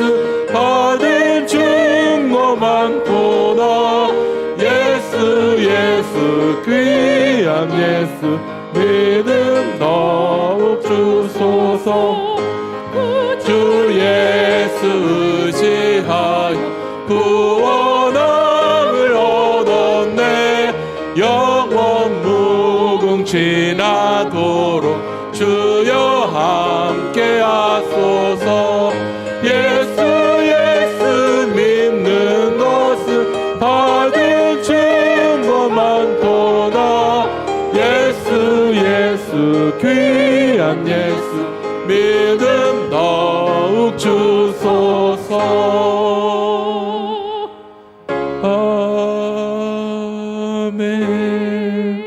받은 증거 많구나 예수 귀한 예수 믿음 더욱 주소서 주 예수 의지하여 구원함을 얻었네 영원 무궁지나도록 주여 함께 하소서 예수 믿는 것은 받은 증거 많도다 예수 귀한 예수 믿음 더욱 주소서 아멘.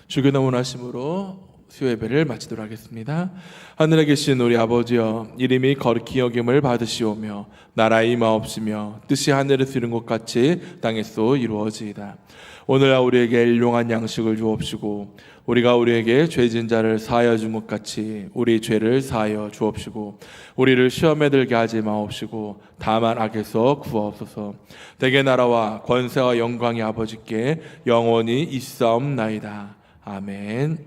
주기도 원하심으로 수요 예배를 마치도록 하겠습니다. 하늘에 계신 우리 아버지여 이름이 거룩히 여김을 받으시오며 나라의 임하옵시며 뜻이 하늘에서 이룬 것 같이 땅에서 이루어지이다. 오늘 우리에게 일용할 양식을 주옵시고 우리가 우리에게 죄진 자를 사하여 준 것 같이 우리 죄를 사하여 주옵시고 우리를 시험에 들게 하지 마옵시고 다만 악에서 구하옵소서. 대개 나라와 권세와 영광이 아버지께 영원히 있사옵나이다. 아멘.